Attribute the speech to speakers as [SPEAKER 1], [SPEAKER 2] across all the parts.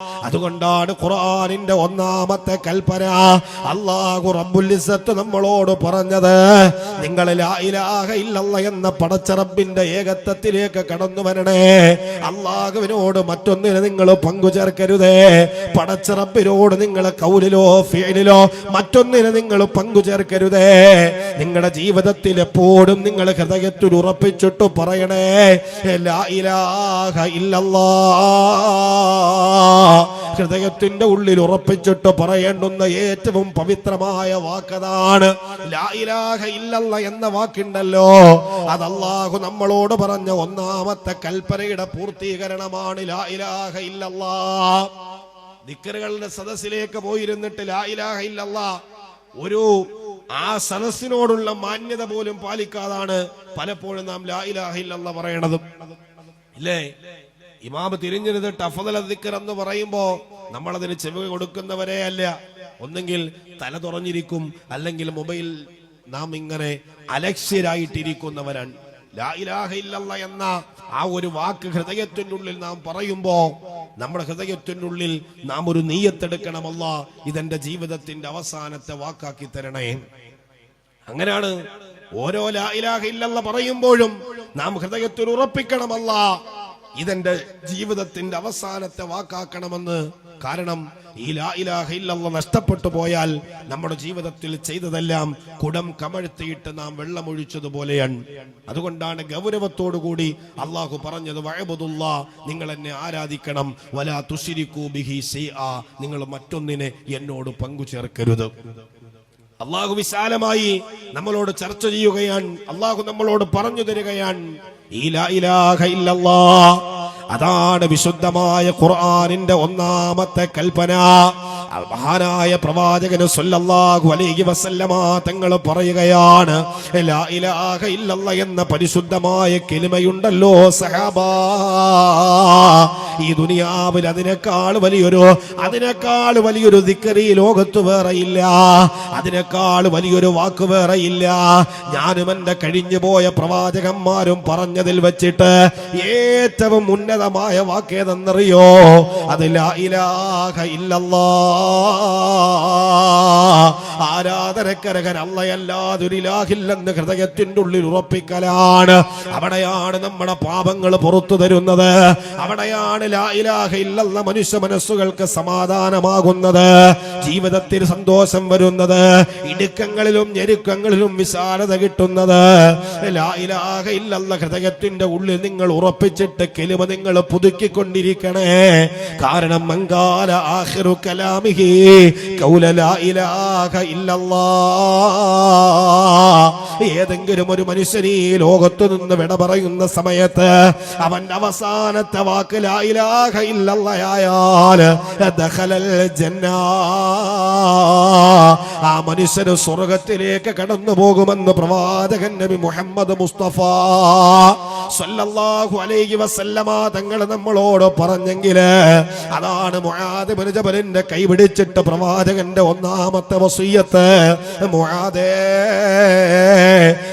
[SPEAKER 1] അതുകൊണ്ടാണ് ഖുർആനിന്റെ ഒന്നാമത്തെ കൽപ്പന അല്ലാഹു റബ്ബുൽ ഇസ്സത്ത് നമ്മളോട് പറഞ്ഞത്, നിങ്ങൾ ലാ ഇലാഹ ഇല്ലല്ലാഹ് എന്ന പടച്ച റബ്ബിന്റെ ഏകത്വത്തിലേക്ക് കടന്നു വരണേ. അല്ലാഹുവിനോട് മറ്റൊന്നിനെ നിങ്ങൾ പങ്കു ചേർക്കരുതേ. പടച്ച റബ്ബിനോട് നിങ്ങൾ ഖൗലിലോ ഫിഅലിലോ മറ്റൊന്നിനെ നിങ്ങൾ പങ്കു ചേർക്കരുതേ. നിങ്ങളുടെ ജീവിതത്തിൽ എപ്പോഴും നിങ്ങൾ ഹൃദയത്തിൽ ഉറപ്പിച്ചിട്ട് പറയണേ, ലാ ഇലാഹ ഇല്ലല്ലാഹ്. ഹൃദയത്തിന്റെ ഉള്ളിൽ ഉറപ്പിച്ചിട്ട് പറയേണ്ടുന്ന ഏറ്റവും പവിത്രമായ വാക്കതാണ് ലാ ഇലാഹ ഇല്ലല്ലാഹ് എന്ന വാക്കുണ്ടല്ലോ. അത് അല്ലാഹു നമ്മളോട് പറഞ്ഞ ഒന്നാമത്തെ കൽപ്പനയുടെ പൂർത്തീകരണമാണ് ലാ ഇലാഹ ഇല്ലല്ലാഹ്. ദിക്റുകളുടെ സദസ്സിലേക്ക് പോയിരുന്നിട്ട് ലാ ഇലാഹ ഇല്ലല്ലാഹ് ഒരു ആ സദസ്സിനോടുള്ള മാന്യത പോലും പാലിക്കാതാണ് പലപ്പോഴും നാം ലാ ഇലാഹ ഇല്ലല്ലാഹ് പറയണതും ഇല്ലേ. ഇമാമ് തിരിഞ്ഞിരുന്നിട്ട് അഫ്ളൽ ദിക്ർ എന്ന് പറയുമ്പോ നമ്മളതിന് ചെവി കൊടുക്കുന്നവരെ അല്ല. ഒന്നെങ്കിൽ തല തുറഞ്ഞിരിക്കും, അല്ലെങ്കിൽ മൊബൈൽ നാം ഇങ്ങനെ അലക്ഷ്യരായിട്ടിരിക്കുന്നവരാണ്. ലാ ഇലാഹ ഇല്ലല്ലാഹ് എന്ന ആ ഒരു വാക്ക് ഹൃദയത്തിന്റെ ഉള്ളിൽ നാം പറയുമ്പോ നമ്മുടെ ഹൃദയത്തിന്റെ ഉള്ളിൽ നാം ഒരു നീയത്തെടുക്കണം, അല്ലാഹ് ഇതെന്റെ ജീവിതത്തിന്റെ അവസാനത്തെ വാക്കാക്കി തരണേ. അങ്ങനെയാണ് ഓരോ ലാ ഇലാഹ ഇല്ലല്ലാഹ് പറയുമ്പോഴും നാം ഹൃദയത്തിൽ ഉറപ്പിക്കണം, അല്ലാഹ് ഇതെന്റെ ജീവിതത്തിന്റെ അവസാനത്തെ വാക്കാക്കണമെന്ന്. കാരണം ഈ ലാ ഇലാഹ ഇല്ലല്ലാഹ് നഷ്ടപ്പെട്ടു പോയാൽ നമ്മുടെ ജീവിതത്തിൽ ചെയ്തതെല്ലാം കുടം കമഴ്ത്തിയിട്ട് നാം വെള്ളമൊഴിച്ചതുപോലെയാണ്. അതുകൊണ്ടാണ് ഗൗരവത്തോടുകൂടി അള്ളാഹു പറഞ്ഞത്, വഅബ്ദുല്ലാഹ്, നിങ്ങൾ എന്നെ ആരാധിക്കണം, വലാ തുശ്രികൂ ബിഹി ശൈആ, നിങ്ങൾ മറ്റൊന്നിനെ എന്നോട് പങ്കു ചേർക്കരുത്. അള്ളാഹു വിശാലമായി നമ്മളോട് ചർച്ച ചെയ്യുകയാണ്. അള്ളാഹു നമ്മളോട് പറഞ്ഞു തരികയാണ് ഈ ലാ ഇലാഹ ഇല്ലല്ലാഹ്. അതാണ് വിശുദ്ധമായ ഖുർആനിന്റെ ഒന്നാമത്തെ കൽപ്പന. മഹാനായ പ്രവാചകൻ സല്ലല്ലാഹു അലൈഹി വസല്ലമ തങ്ങൾ പറയുകയാണ്, ലാ ഇലാഹ ഇല്ലല്ലാഹ് എന്ന പരിശുദ്ധമായ കലിമയുണ്ടല്ലോ സഹാബാ, ഈ ദുനിയാവിൽ അതിനേക്കാൾ വലിയൊരു ദിക്ർ ഈ ലോകത്ത് വേറെയില്ല, അതിനേക്കാൾ വലിയൊരു വാക്ക് വേറെയില്ല. ഞാനും എന്റെ കഴിഞ്ഞു പോയ പ്രവാചകന്മാരും പറഞ്ഞതിൽ വെച്ചിട്ട് ഏറ്റവും ഉന്നതമായ വാക്കേതെന്നറിയോ? അത് ലാ ഇലാഹ ഇല്ലല്ലാഹ്. ആരാധനക്കരകൻ അല്ലാഹ് ഒരു ഇലാഹില്ലെന്ന് ഹൃദയത്തിന്റെ ഉള്ളിൽ ഉറപ്പിക്കലാണ്. അവിടെയാണ് നമ്മുടെ പാപങ്ങൾ പുറത്തു തരുന്നത്. അവിടെയാണ് ലാ ഇലാഹ ഇല്ലല്ലാഹ് മനുഷ്യ മനസ്സുകൾക്ക് സമാധാനമാകുന്നത്, ജീവിതത്തിൽ സന്തോഷം വരുന്നത്, ഇടുക്കങ്ങളിലും ഞെരുക്കങ്ങളിലും വിശാലത കിട്ടുന്നത്. ലാ ഇലാഹ ഇല്ലല്ലാഹ് ഹൃദയത്തിന്റെ ഉള്ളിൽ നിങ്ങൾ ഉറപ്പിച്ചിട്ട് കലിമ നിങ്ങൾ പുതുക്കിക്കൊണ്ടിരിക്കണേ. കാരണം മങ്കാല ആഖിറു കലാമിഹി ഖൗല ലാ ഇലാഹ ഇല്ലല്ലാഹ്. ഏതെങ്കിലും ഒരു മനുഷ്യൻ ഈ ലോകത്തു നിന്ന് വിട പറയുന്ന സമയത്ത് അവന്റെ അവസാനത്തെ വാക്ക് ലാ ഇലാഹ ഇല്ലല്ലാഹ് ആയാൽ ദഖലൽ ജന്ന, ആ മനുഷ്യന് സ്വർഗ്ഗത്തിലേക്ക് കടന്നു പോകുമെന്ന് പ്രവാചകൻ നബി മുഹമ്മദ് മുസ്തഫ സല്ലല്ലാഹു അലൈഹി വസല്ലമ തങ്ങൾ നമ്മളോട് പറഞ്ഞെങ്കിൽ അതാണ് മുആദ് ഇബ്നു ജബലിന്റെ കൈ പിടിച്ചിട്ട് പ്രവാചകന്റെ ഒന്നാമത്തെ വസിയ്യത്ത്, മുആദേ,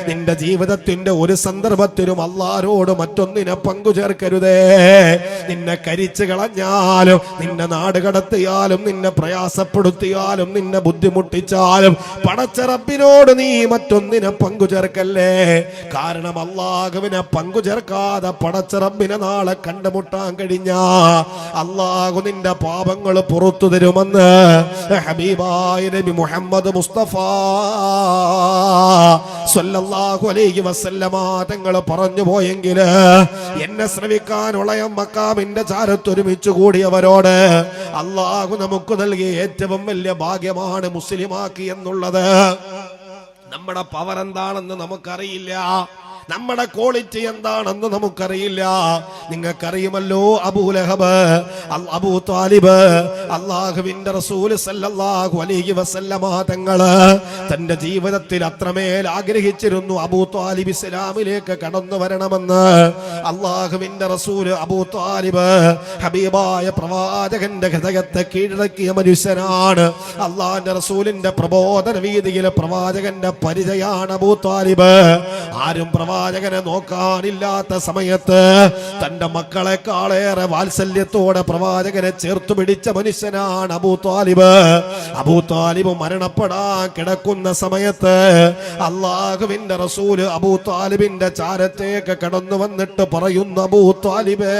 [SPEAKER 1] നിന്റെ ജീവിതത്തിന്റെ ഒരു സന്ദർഭത്തിലും അല്ലാഹുവോട് മറ്റൊന്നിനെ പങ്കു ചേർക്കരുതേ. നിന്നെ കരിച്ചു കളഞ്ഞാലും, നിന്നെ നാട് കടത്തിയാലും, നിന്നെ പ്രയാസപ്പെടുത്തിയാലും, നിന്നെ ബുദ്ധിമുട്ടിച്ചാലും പടച്ച റബ്ബിനോട് നീ മറ്റൊന്നിനെ പങ്കു ചേർക്കല്ലേ. കാരണം അല്ലാഹുവിനെ പങ്കു ചേർക്കാതെ പടച്ച റബ്ബിനെ നാളെ കണ്ടുമുട്ടാൻ കഴിഞ്ഞാ അല്ലാഹു നിന്റെ പാപങ്ങൾ പുറത്തു തരുമെന്ന് ഹബീബായ നബി മുഹമ്മദ് മുസ്തഫ സല്ലല്ലാഹു അലൈഹി വസല്ലമ തങ്ങൾ പറഞ്ഞു പോയെങ്കിൽ എന്നെ ശ്രവിക്കാനുള്ള മക്കാമിന്റെ ചാരത്ത് ഒരുമിച്ച് കൂടിയവരോട് അല്ലാഹു നമുക്ക് നൽകിയ ഏറ്റവും വലിയ ഭാഗ്യമാണ് മുസ്ലിമാക്കി എന്നുള്ളത്. നമ്മുടെ പവർ എന്താണെന്ന് നമുക്കറിയില്ല, നമ്മുടെ ക്വാളിറ്റി എന്താണെന്ന് നമുക്കറിയില്ല. നിങ്ങൾക്കറിയുമല്ലോ അബൂ ലഹബ്, അബൂ താലിബ്, അല്ലാഹുവിന്റെ റസൂൽ സല്ലല്ലാഹു അലൈഹി വസല്ലമ തങ്ങള് തന്റെ ജീവിതത്തിൽ അത്രമേൽ ആഗ്രഹിച്ചിരുന്നു അബൂ താലിബ് ഇസ്ലാമിലേക്ക് കടന്നു വരണമെന്ന്. അല്ലാഹുവിന്റെ റസൂൽ അബൂ താലിബ് ഹബീബായ പ്രവാചകന്റെ ഹൃദയത്തെ കീഴടക്കിയ മനുഷ്യനാണ്. അല്ലാഹുവിന്റെ റസൂലിന്റെ പ്രബോധന വീതിയിലെ പ്രവാചകന്റെ പരിചയാണ് അബൂ താലിബ്. ആരും പ്രവാചകനെ നോക്കാനില്ലാത്ത സമയത്ത് തന്റെ മക്കളെക്കാളേറെ വാത്സല്യത്തോടെ പ്രവാചകനെ ചേർത്തു പിടിച്ച മനുഷ്യനാണ് അബൂ താലിബ്. അബൂ താലിബ് മരണപ്പെടാൻ കിടക്കുന്ന സമയത്ത് അള്ളാഹുവിന്റെ റസൂല് അബൂ താലിബിന്റെ ചാരത്തേക്ക് കടന്നു വന്നിട്ട് പറയുന്നു, അബൂ താലിബേ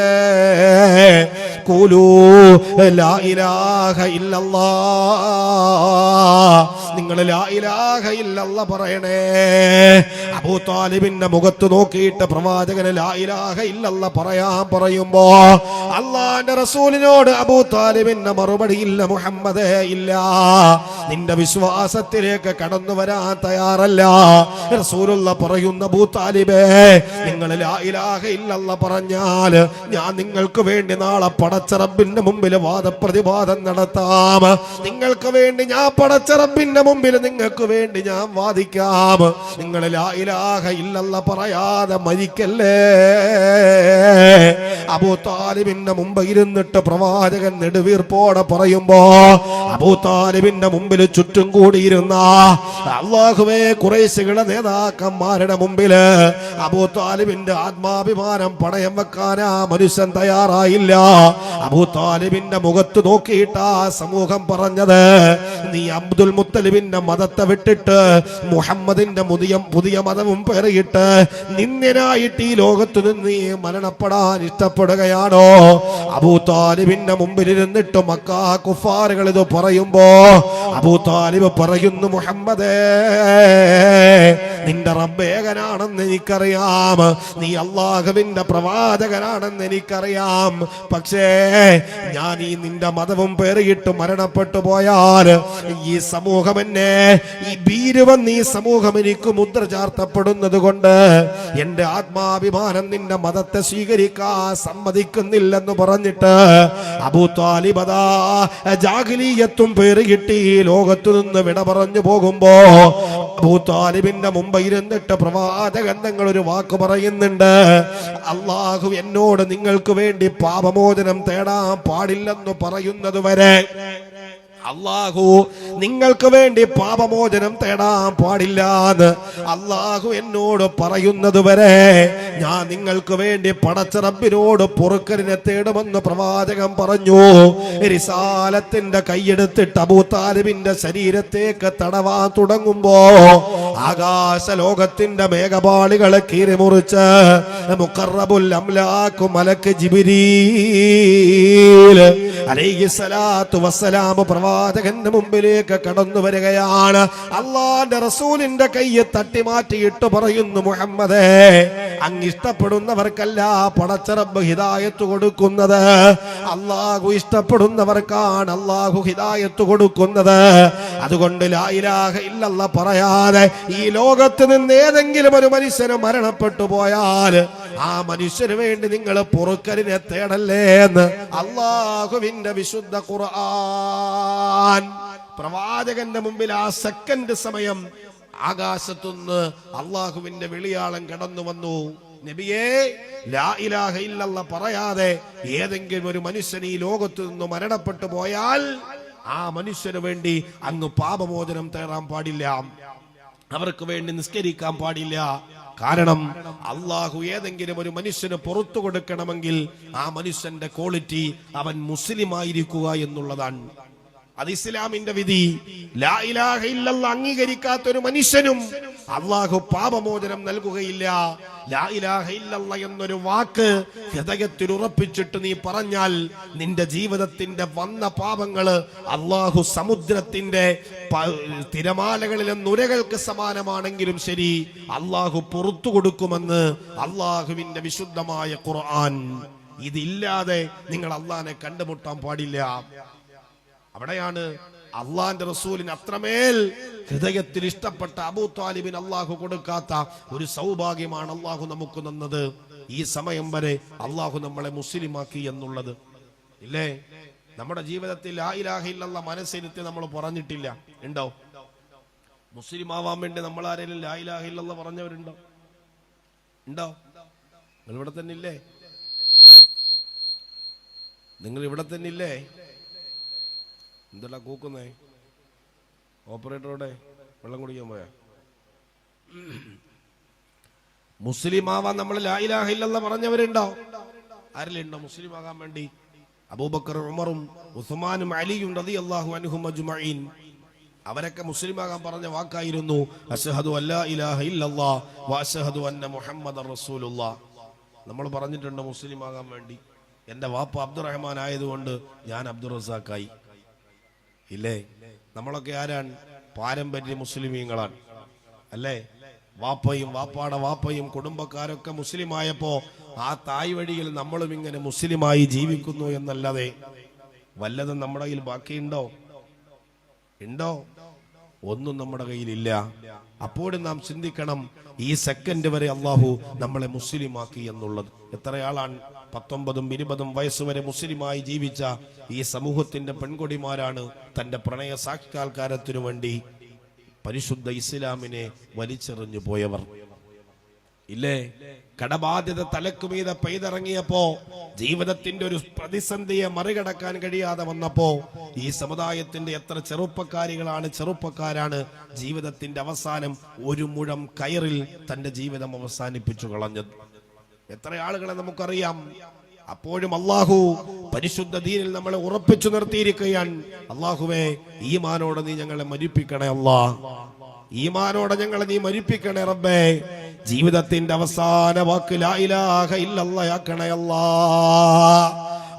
[SPEAKER 1] ഖൂലൂ ലാ ഇലാഹ ഇല്ലല്ലാഹ്, നിങ്ങൾ ലാ ഇലാഹ ഇല്ലല്ലാഹ് പറയണേ. അബൂ താലിബിന്റെ മുഖത്ത് നോക്കിയിട്ട് പ്രവാചകന് ലാ ഇലാഹ ഇല്ലല്ലാഹ് പറയാൻ പറയുമ്പോ അള്ളാന്റെ റസൂലിനോട് അബൂ താലിബിന്റെ മറുപടി ഇല്ല മുഹമ്മദേ, ഇല്ല, നിന്റെ വിശ്വാസത്തിലേക്ക് കടന്നു വരാൻ തയ്യാറല്ല. റസൂലുള്ള പറയുന്ന, അബൂ താലിബേ നിങ്ങൾ ലാ ഇലാഹ ഇല്ലല്ലാഹ് പറഞ്ഞാൽ ഞാൻ നിങ്ങൾക്ക് വേണ്ടി നാളെ പടച്ച റബ്ബിന്റെ മുമ്പിൽ വാദപ്രതിവാദം നടത്താം. നിങ്ങൾക്ക് വേണ്ടി ഞാൻ പടച്ച റബ്ബിന്റെ മുമ്പിൽ നിങ്ങൾക്ക് വേണ്ടി ഞാൻ വാദിക്കാം. നിങ്ങൾ ലാ ഇലാഹ ഇല്ലല്ലാഹ് പറയാതെ മരിക്കല്ലേ. അബൂ താലിബിന്റെ മുമ്പ് ഇരുന്നിട്ട് പ്രവാചകൻ നെടുവീർപ്പോടെ പറയുമ്പോ അബൂ താലിബിന്റെ മുമ്പിൽ ചുറ്റും കൂടിയിരുന്ന അല്ലാഹുവേ ഖുറൈശികളുടെ നേതാക്കന്മാരുടെ മുമ്പില് അബൂ താലിബിന്റെ ആത്മാഭിമാനം പണയം വെക്കാനാ മനുഷ്യൻ തയ്യാറായില്ല. അബൂ താലിബിന്റെ മുഖത്ത് നോക്കിയിട്ട് ആ സമൂഹം പറഞ്ഞത്, നീ അബ്ദുൽ മുത്തലിബിന്റെ മതത്തെ വിട്ടിട്ട് മുഹമ്മദിന്റെ പുതിയ മതവും പേറിയിട്ട് നിന്ദനായിട്ട് ഈ ലോകത്തു നിന്ന് നീ മരണപ്പെടാൻ ഇഷ്ടപ്പെടുകയാണോ? അബൂ താലിബിന്റെ മുമ്പിൽ ഇരുന്നിട്ട് മക്കാ കുഫാറുകൾ ഇത് പറയുമ്പോ അബൂ താലിബ് പറയുന്നു, മുഹമ്മദേ നിന്റെ റബ്ബേകനാണെന്ന് എനിക്കറിയാം, നീ അള്ളാഹുവിന്റെ പ്രവാചകനാണെന്ന് എനിക്കറിയാം. പക്ഷേ ഞാൻ ഈ നിന്റെ മതവും പേറിയിട്ട് മരണപ്പെട്ടു പോയാൽ ഈ സമൂഹം എന്നെ, ഈ ഭീരുവൻ ഈ സമൂഹം എനിക്ക് മുദ്ര ചാർത്തപ്പെടുന്നത് കൊണ്ട് എന്റെ ആത്മാഭിമാനം നിന്റെ മതത്തെ സ്വീകരിക്കാൻ സമ്മതിക്കുന്നില്ലെന്ന് പറഞ്ഞിട്ട് അബൂ താലിബ് അതാ ജാഹിലിയ്യത്തും പേറിയിട്ട് ഈ ലോകത്തു നിന്ന് വിട പറഞ്ഞു പോകുമ്പോ അബൂ താലിബിന്റെ മുമ്പ് ഇരുന്നിട്ട് പ്രവാചകൻ തങ്ങൾ ഒരു വാക്ക് പറയുന്നുണ്ട്, അള്ളാഹു എന്നോട് നിങ്ങൾക്ക് വേണ്ടി പാപമോചനം തേടാൻ പാടില്ലെന്ന് പറയുന്നത് വരെ, അള്ളാഹു നിങ്ങൾക്ക് വേണ്ടി പാപമോചനം തേടാൻ പാടില്ല എന്ന് അള്ളാഹു എന്നോട് പറയുന്നത് വരെ ഞാൻ നിങ്ങൾക്ക് വേണ്ടി പടച്ച റബ്ബിനോട് പൊറുക്കലിനെ തേടുമെന്ന് പ്രവാചകൻ പറഞ്ഞു. റിസാലത്തിന്റെ കൈയെടുത്തിട്ട് അബൂ താലിബിന്റെ ശരീരത്തേക്ക് തടവാൻ തുടങ്ങുമ്പോ ആകാശ ലോകത്തിന്റെ മേഘപാളികളെ കീറിമുറിച്ച് മുഖറബുൽ അംലാഖ് മലക്ക് ജിബ്രീൽ അലൈഹിസ്സലാത്തു വസ്സലാം പ്രവാചകന്റെ മുമ്പിലേക്ക് കടന്നു വരികയാണ്. അള്ളാന്റെ റസൂലിന്റെ കയ്യെ തട്ടി മാറ്റിയിട്ട് പറയുന്നു, മുഹമ്മദേ അങ്ങ് ഇഷ്ടപ്പെടുന്നവർക്കല്ല പടച്ച റബ്ബ് ഹിദായത്ത് കൊടുക്കുന്നത്, അള്ളാഹു ഇഷ്ടപ്പെടുന്നവർക്കാണ് അള്ളാഹു ഹിദായത്ത് കൊടുക്കുന്നത്. അതുകൊണ്ട് ലാ ഇലാഹ ഇല്ലല്ലാഹ് പറയാതെ ഈ ലോകത്ത് നിന്ന് ഏതെങ്കിലും ഒരു മനുഷ്യന് മരണപ്പെട്ടു പോയാൽ ആ മനുഷ്യന് വേണ്ടി നിങ്ങൾ പൊറുക്കലിനെ തേടല്ലേ എന്ന് അള്ളാഹുവിന്റെ വിശുദ്ധ ഖുർആൻ. പ്രവാചകന്റെ മുമ്പിൽ ആ സെക്കൻഡ് സമയം ആകാശത്തുനിന്ന് അള്ളാഹുവിന്റെ വിളിയാളം കടന്നു വന്നു, നബിയേ ലാ ഇലാഹ ഇല്ലല്ലാഹ് പറയാതെ ഏതെങ്കിലും ഒരു മനുഷ്യൻ ഈ ലോകത്തു നിന്ന് മരണപ്പെട്ടു പോയാൽ ആ മനുഷ്യന് വേണ്ടി അങ്ങ് പാപമോചനം തേടാൻ പാടില്ല, അവർക്ക് വേണ്ടി നിസ്കരിക്കാൻ പാടില്ല. കാരണം അള്ളാഹു ഏതെങ്കിലും ഒരു മനുഷ്യന് പുറത്തു കൊടുക്കണമെങ്കിൽ ആ മനുഷ്യന്റെ ക്വാളിറ്റി അവൻ മുസ്ലിം ആയിരിക്കുക എന്നുള്ളതാണ്. അത് ഇസ്ലാമിന്റെ വിധി. ലാ ഇലാഹ ഇല്ലല്ലാഹ് അംഗീകരിക്കാത്ത ഒരു മനുഷ്യനും അള്ളാഹു പാപമോചനം നൽകുകയില്ല. ലാ ഇലാഹ ഇല്ലല്ലാഹ് എന്നൊരു വാക്ക് ഹൃദയത്തിൽ ഉറപ്പിച്ചിട്ട് നീ പറഞ്ഞാൽ നിന്റെ ജീവിതത്തിന്റെ വന്ന പാപങ്ങള് അള്ളാഹു സമുദ്രത്തിന്റെ തിരമാലകളിലെ നുരകൾക്ക് സമാനമാണെങ്കിലും ശരി അള്ളാഹു പുറത്തു കൊടുക്കുമെന്ന് അള്ളാഹുവിന്റെ വിശുദ്ധമായ ഖുർആൻ. ഇതില്ലാതെ നിങ്ങൾ അള്ളാഹിനെ കണ്ടുമുട്ടാൻ പാടില്ല. അവിടെയാണ് അള്ളാന്റെ റസൂലിന് അത്രമേൽ ഹൃദയത്തിൽ ഇഷ്ടപ്പെട്ട അബൂ താലിബിന് അള്ളാഹു കൊടുക്കാത്ത ഒരു സൗഭാഗ്യമാണ് അള്ളാഹു നമുക്ക് തന്നത്. ഈ സമയം വരെ അള്ളാഹു നമ്മളെ മുസ്ലിമാക്കി എന്നുള്ളത് ഇല്ലേ? നമ്മുടെ ജീവിതത്തിൽ ലാ ഇലാഹ ഇല്ലല്ലാഹ് മനസ്സിരുത്തി നമ്മൾ പറഞ്ഞിട്ടില്ല. ഉണ്ടോ? മുസ്ലിം ആവാൻ വേണ്ടി നമ്മൾ ആരെങ്കിലും ലാ ഇലാഹ ഇല്ലല്ലാഹ് പറഞ്ഞവരുണ്ടോ? ഉണ്ടോ? നിങ്ങൾ ഇവിടെ തന്നെ ഇല്ലേ? നിങ്ങൾ ഇവിടെ തന്നെ ഇല്ലേ? എന്തെല്ലാം കൂക്കുന്നേ? ഓപ്പറേറ്ററോടെ വെള്ളം കുടിക്കാൻ പോയാ? മുസ്ലിം ആവാൻ നമ്മൾ ലാ ഇലാഹ ഇല്ലല്ലാഹ് പറഞ്ഞവരുണ്ടോ? ആരിലുണ്ടോ മുസ്ലിം ആകാൻ വേണ്ടി? അബൂബക്കർ, ഉമറും ഉസ്മാനും അലിയും റളിയല്ലാഹു അൻഹും അജ്മഈൻ അവരൊക്കെ മുസ്ലിം ആകാൻ പറഞ്ഞ വാക്കായിരുന്നു അശ്ഹദു അല്ലാ ഇലാഹ ഇല്ലല്ലാഹ് വ അശ്ഹദു അന്ന മുഹമ്മദർ റസൂലുള്ളാഹ്. നമ്മൾ പറഞ്ഞിട്ടുണ്ട് മുസ്ലിം ആകാൻ വേണ്ടി. എൻ്റെ വാപ്പ അബ്ദുറഹ്മാൻ ആയതുകൊണ്ട് ഞാൻ അബ്ദുർ റസാഖായി. ഇല്ലേ? നമ്മളൊക്കെ ആരാണ്? പാരമ്പര്യ മുസ്ലിമീങ്ങളാണ് അല്ലേ? വാപ്പയും വാപ്പാടെ വാപ്പയും കുടുംബക്കാരൊക്കെ മുസ്ലിമായപ്പോ ആ തായ് വഴിയിൽ നമ്മളും ഇങ്ങനെ മുസ്ലിമായി ജീവിക്കുന്നു എന്നല്ലാതെ വല്ലതും നമ്മുടെ കയ്യിൽ ബാക്കിയുണ്ടോ? ഉണ്ടോ? ഒന്നും നമ്മുടെ കയ്യിലില്ല. അപ്പോഴും നാം ചിന്തിക്കണം, ഈ സെക്കൻഡ് വരെ അള്ളാഹു നമ്മളെ മുസ്ലിമാക്കി എന്നുള്ളത്. എത്രയാളാണ് 19ഉം 20ഉം വയസ്സുവരെ മുസ്ലിമായി ജീവിച്ച ഈ സമൂഹത്തിന്റെ പെൺകൊടിമാരാണ് തന്റെ പ്രണയ സാക്ഷാത്കാരത്തിനു വേണ്ടി പരിശുദ്ധ ഇസ്ലാമിനെ വലിച്ചെറിഞ്ഞു പോയവർ. ഇല്ലേ? കടബാധ്യത തലക്കുമീതെ പെയ്തിറങ്ങിയപ്പോ, ജീവിതത്തിന്റെ ഒരു പ്രതിസന്ധിയെ മറികടക്കാൻ കഴിയാതെ വന്നപ്പോ ഈ സമുദായത്തിന്റെ എത്ര ചെറുപ്പക്കാരാണ് ജീവിതത്തിന്റെ അവസാനം ഒരു മുഴം കയറിൽ തന്റെ ജീവിതം അവസാനിപ്പിച്ചു കളഞ്ഞത്. എത്ര ആളുകളെ നമുക്കറിയാം. അപ്പോഴും അള്ളാഹു പരിശുദ്ധ ദീനിൽ നമ്മളെ ഉറപ്പിച്ചു നിർത്തിയിരിക്കുകയാണ്. അള്ളാഹുവേ, ഈമാനോടെ നീ ഞങ്ങളെ മരിപ്പിക്കണേ അല്ലാ, ഈമാനോടെ ഞങ്ങളെ നീ മരിപ്പിക്കണേ റബ്ബേ. ജീവിതത്തിന്റെ അവസാന വാക്ക് ലാ ഇലാഹ ഇല്ലല്ലാഹ് ആക്കണേ അല്ലാ.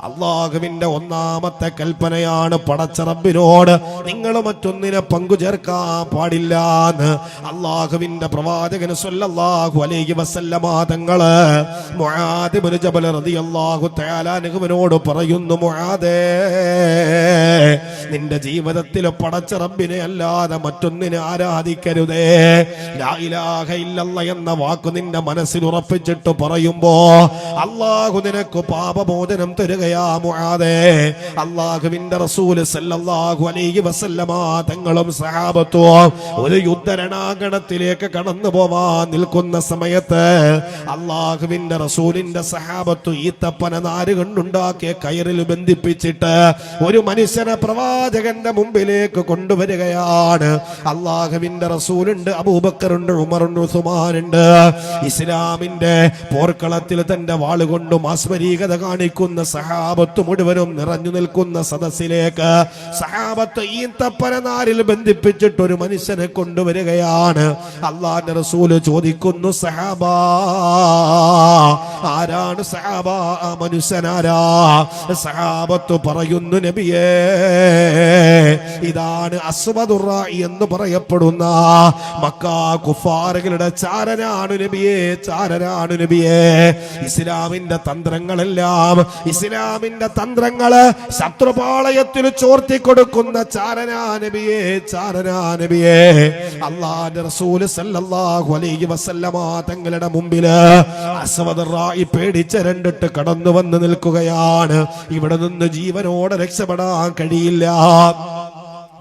[SPEAKER 1] അള്ളാഹുവിന്റെ ഒന്നാമത്തെ കൽപ്പനയാണ് പടച്ച റബ്ബിനോട് നിങ്ങൾ മറ്റൊന്നിനെ പങ്കു ചേർക്കാൻ പാടില്ലാന്ന് അള്ളാഹുവിന്റെ പ്രവാചകൻ സ്വല്ലല്ലാഹു അലൈഹി വസല്ലമ തങ്ങള് മുആദ് ഇബ്നു ജബൽ റളിയല്ലാഹു തആല അൻഹുവിനോട് പറയുന്നു, മുആദേ, നിന്റെ ജീവിതത്തിൽ പടച്ച റബ്ബിനെ അല്ലാതെ മറ്റൊന്നിനെ ആരാധിക്കരുതേ. ലാ ഇലാഹ ഇല്ലല്ലാഹ് എന്ന വാക്ക് നിന്റെ മനസ്സിൽ ഉറപ്പിച്ചിട്ട് പറയുമ്പോ അള്ളാഹു നിനക്ക് പാപമോചനം തരുകയാ മുആദേ. അല്ലാഹുവിന്റെ റസൂൽ സല്ലല്ലാഹു അലൈഹി വസല്ലമ തങ്ങളും സഹാബത്തും ഒരു യുദ്ധരണാങ്കണത്തിലേക്ക് കടന്നു പോവാൻ നിൽക്കുന്ന സമയത്ത് അല്ലാഹുവിന്റെ റസൂലിന്റെ സഹാബത്തു ഈത്തപ്പന നാര് കൊണ്ടുണ്ടാക്കിയ കയറിൽ ബന്ധിപ്പിച്ചിട്ട് ഒരു മനുഷ്യനെ പ്രവാചകന്റെ മുമ്പിലേക്ക് കൊണ്ടുവരികയാണ്. അല്ലാഹുവിന്റെ റസൂലുണ്ട്, അബൂബക്കറുണ്ട്, ഉമറുണ്ട്, ഉസ്മാനുണ്ട്. ഇസ്ലാമിന്റെ പോർക്കളത്തിൽ തന്റെ വാളുകൊണ്ട് മാസ്മരീകത കാണിക്കുന്ന സഹാബത്ത് മുഴുവനും നിറഞ്ഞു നിൽക്കുന്ന സദസ്സിലേക്ക് സഹാബത്ത് ഈത്തപ്പന നാരിൽ ബന്ധിപ്പിച്ചിട്ട് ഒരു മനുഷ്യനെ കൊണ്ടുവരികയാണ്. അല്ലാഹുവിന്റെ റസൂല് ചോദിക്കുന്നു, സഹാബാ, ആരാണ് സഹാബാ? ആ മനുഷ്യനാരാ? സഹാബത്ത് പറയുന്നു, നബിയേ, ഇതാണ് അസ്വദുർ റാഇ എന്ന് പറയപ്പെടുന്ന മക്കാ കുഫാറുകളുടെ ചാരനാണ് നബിയേ, ചാരനാണ് നബിയേ. ഇസ്ലാമിന്റെ തന്ത്രങ്ങളെല്ലാം, ഇസ്ലാമിന്റെ തന്ത്രങ്ങള് ശത്രുപാളയത്തിൽ ചോർത്തി കൊടുക്കുന്ന ചാരനാ നബിയേ, ചാരനാ നബിയേ. അല്ലാഹുവിന്റെ റസൂൽ സല്ലല്ലാഹു അലൈഹി വസല്ലമ തങ്ങളുടെ മുമ്പില് അസ്വദുർ റാഇ പേടിച്ചരണ്ടിട്ട് കടന്നു വന്ന് നിൽക്കുകയാണ്. ഇവിടെ നിന്ന് ജീവനോടെ രക്ഷപ്പെടാൻ കഴിയില്ല.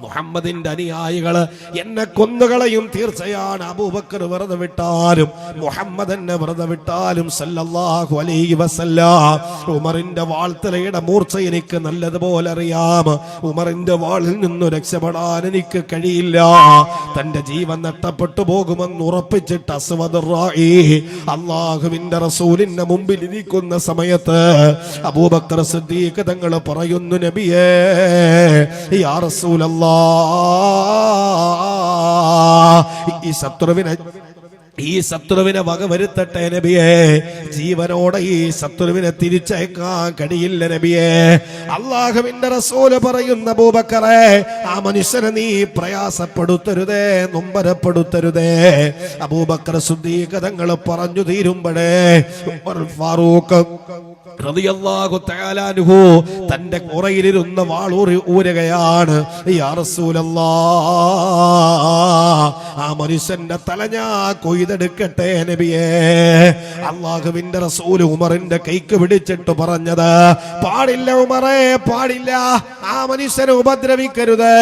[SPEAKER 1] മുഹമ്മദിന്റെ അനുയായികള് എന്നെ കൊന്നുകളയും തീർച്ചയാണ്. അബൂബക്കർ വെറുതെ വിട്ടാലും, മുഹമ്മദ് എന്നെ വെറുതെ വിട്ടാലും സല്ലല്ലാഹു അലൈഹി വസല്ലം. ഉമറിന്റെ വാൾത്തലയുടെ മൂർച്ച എനിക്ക് നല്ലതുപോലെ അറിയാം. ഉമറിന്റെ വാളിൽ നിന്ന് രക്ഷപ്പെടാൻ എനിക്ക് കഴിയില്ല. തന്റെ ജീവൻ നഷ്ടപ്പെട്ടു പോകുമെന്ന് ഉറപ്പിച്ചിട്ട് അസ്വദുർ റാഇ അല്ലാഹുവിന്റെ റസൂലിന്റെ മുമ്പിൽ ഇരിക്കുന്ന സമയത്ത് അബൂബക്കർ സിദ്ദീഖ് തങ്ങൾ പറയുന്നു, നബിയേ, യാ റസൂലല്ലാഹ്, ഈ ശത്രുവിനെ വകവരുത്തട്ടെ നബിയേ. ജീവനോടെ ഈ ശത്രുവിനെ തിരിച്ചയക്കാൻ കഴിയില്ല നബിയേ. അല്ലാഹുവിന്റെ റസൂല് പറയുന്ന, അബൂബക്കറേ, ആ മനുഷ്യനെ നീ പ്രയാസപ്പെടുത്തരുതേ, നൊമ്പരപ്പെടുത്തരുതേ. അബൂബക്കർ സിദ്ദീഖ് തങ്ങൾ പറഞ്ഞു തീരുമ്പോഴേ ഉമർ ഫാറൂഖ് റളിയല്ലാഹു തആല അൻഹു തന്റെ പുറകിലിരുന്ന വാളൂരി ഊരുകയാണ്. യാ റസൂലല്ലാഹ്, ആ മനുഷ്യന്റെ തല ഞാൻ കൊയ്തെടുക്കട്ടെ നബിയേ. അല്ലാഹുവിന്റെ റസൂൽ ഉമറിന്റെ കൈക്ക് പിടിച്ചിട്ട് പറഞ്ഞത്, പാടില്ല ഉമറേ, പാടില്ല, ആ മനുഷ്യനെ ഉപദ്രവിക്കരുത്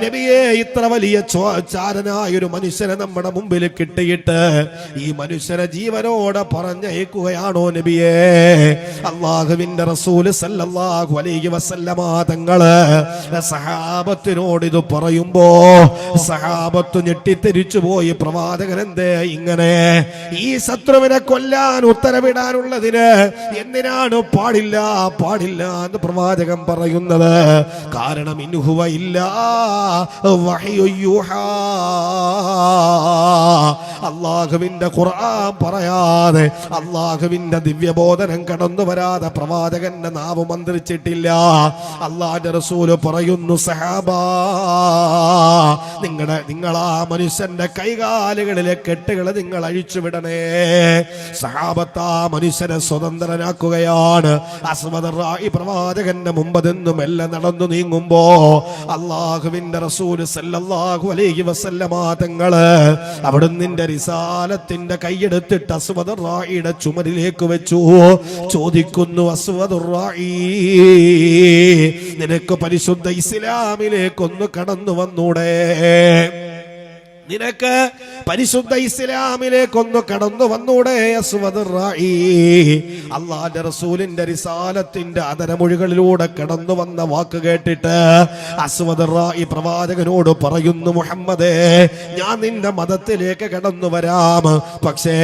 [SPEAKER 1] നബിയേ. ഇത്ര വലിയ ചാരനായ ഒരു മനുഷ്യനെ നമ്മുടെ മുമ്പിൽ കിട്ടിയിട്ട് ഈ മനുഷ്യനെ ജീവനോടെ പറഞ്ഞയക്കുകയാണോ നബിയേ? അല്ലാഹുവിന്റെ റസൂല് സല്ലല്ലാഹു അലൈഹി വസല്ലമ തങ്ങള് സഹാബത്തിനോട് ഇത് പറയുമ്പോ സഹാബത്ത് ഞെട്ടിത്തെരിച്ചു പോയി. പ്രവാചകൻ എന്തേ ഇങ്ങനെ എങ്ങനെ? ഈ ശത്രുവിനെ കൊല്ലാൻ ഉത്തരവിടാനുള്ളതിന് എന്തിനാണ് പാടില്ല പാടില്ല എന്ന് പ്രവാചകൻ പറയുന്നത്? കാരണം ഇൻഹുവ ഇല്ലാ വഹ്യു യൂഹാ. അല്ലാഹുവിന്റെ ഖുർആൻ പറയാതെ, അല്ലാഹുവിന്റെ ദിവ്യബോധനം കടന്നു വരാതെ പ്രവാചകന്റെ നാവ് മന്ത്രിച്ചിട്ടില്ല. അല്ലാഹുവിന്റെ റസൂൽ പറയുന്നു, സഹാബാ, നിങ്ങളാ മനുഷ്യന്റെ കൈകാലുകളിലെ കെട്ടുകൾ നിങ്ങൾ അഴിച്ചുവിടണേ. സഹാബത്ത് ആ മനുഷ്യനെ സ്വതന്ത്രനാക്കുകയാണ്. അസ്വദ് റായി പ്രവാചകന്റെ മുമ്പ് നിന്നും എല്ലാം നടന്നു നീങ്ങുമ്പോ അല്ലാഹുവിന്റെ റസൂൽ സല്ലല്ലാഹു അലൈഹി വസല്ലമ തങ്ങള് അവിടുന്ന് റിസാലത്തിന്റെ കൈയെടുത്തിട്ട് അസ്വദ് റായിയുടെ ചുമരിലേക്ക് വെച്ചു. ചോദിക്കുന്നു, അസ്വദ് റായി, നിനക്ക് പരിശുദ്ധ ഇസ്ലാമിലേക്കൊന്ന് കടന്നു വന്നൂടെ? നിനക്ക് പരിശുദ്ധ ഇസ്ലാമിലേക്കൊന്ന് കടന്നു വന്നൂടെ? അസ്വദ് റായി അല്ലാഹുവിന്റെ റസൂലിന്റെ റിസാലത്തിന്റെ അതരമൊഴികളിലൂടെ കടന്നു വന്ന വാക്ക് കേട്ടിട്ട് അസ്വദ് റായി പ്രവാചകനോട് പറയുന്നു, മുഹമ്മദേ, ഞാൻ നിന്റെ മതത്തിലേക്ക് കടന്നു വരാം. പക്ഷേ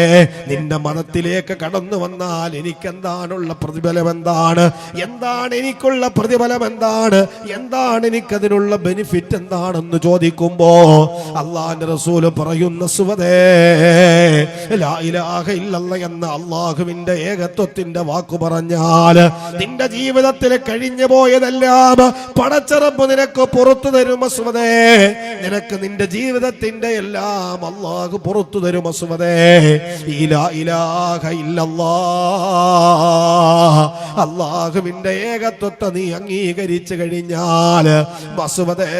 [SPEAKER 1] നിന്റെ മതത്തിലേക്ക് കടന്നു വന്നാൽ എനിക്കെന്താണുള്ള പ്രതിഫലം? എന്താണ് എനിക്കുള്ള പ്രതിഫലം? എന്താണ് എനിക്കതിനുള്ള ബെനിഫിറ്റ് എന്താണെന്ന് ചോദിക്കുമ്പോ അല്ലാഹുവിന്റെ റസൂൽ പറയുന്ന, സുവദേ, ലാ ഇലാഹ ഇല്ലല്ലാഹ് എന്ന അല്ലാഹുവിന്റെ ഏകത്വത്തിന്റെ വാക്കു പറഞ്ഞാൽ നിന്റെ ജീവിതത്തിൽ കഴിഞ്ഞു പോയതെല്ലാം പടച്ച റബ്ബ് നിനക്ക് പുറത്തു തരും. സുവദേ, നിനക്ക് നിന്റെ ജീവിതത്തിന്റെ എല്ലാം അല്ലാഹു പുറത്തു തരും. സുവദേ, ലാ ഇലാഹ ഇല്ലല്ലാഹ് അല്ലാഹുവിന്റെ ഏകത്വത്തെ നീ അംഗീകരിച്ചു കഴിഞ്ഞാൽ സുവദേ,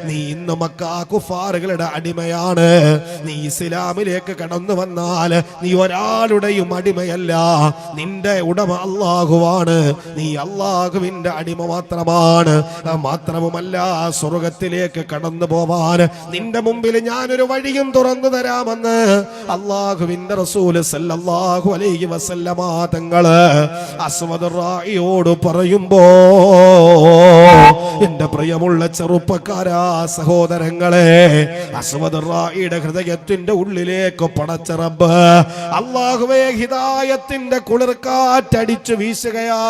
[SPEAKER 1] നീ ഇന്ന് മക്കാ കുഫാറുകളുടെ അടിമയാണ്. നീ ഇസ്ലാമിലേക്ക് കടന്നു വന്നാൽ നീ ഒരാളുടെയും അടിമയല്ല. നിന്റെ ഉടമ അല്ലാഹുവാണ്. നീ അല്ലാഹുവിന്റെ അടിമ മാത്രമാണ്. മാത്രവുമല്ല, സ്വർഗത്തിലേക്ക് കടന്നു പോവാൻ നിന്റെ മുമ്പിൽ ഞാനൊരു വഴിയും തുറന്നു തരാമെന്ന് അല്ലാഹുവിന്റെ റസൂൽ സല്ലല്ലാഹു അലൈഹി വസല്ലമ തങ്ങള് അസ്വദ് റായിയോട് പറയുമ്പോ, എന്റെ പ്രിയമുള്ള ചെറുപ്പക്കാരാ, സഹോദരങ്ങളെ, അസ്വദ് റായിയുടെ ഹൃദയത്തിന്റെ ഉള്ളിലേക്ക് പടച്ച റബ്ബ് അല്ലാഹുവേ ഹിദായത്തിന്റെ കുളിർക്കാറ്റടിച്ചു വീശുകയാ.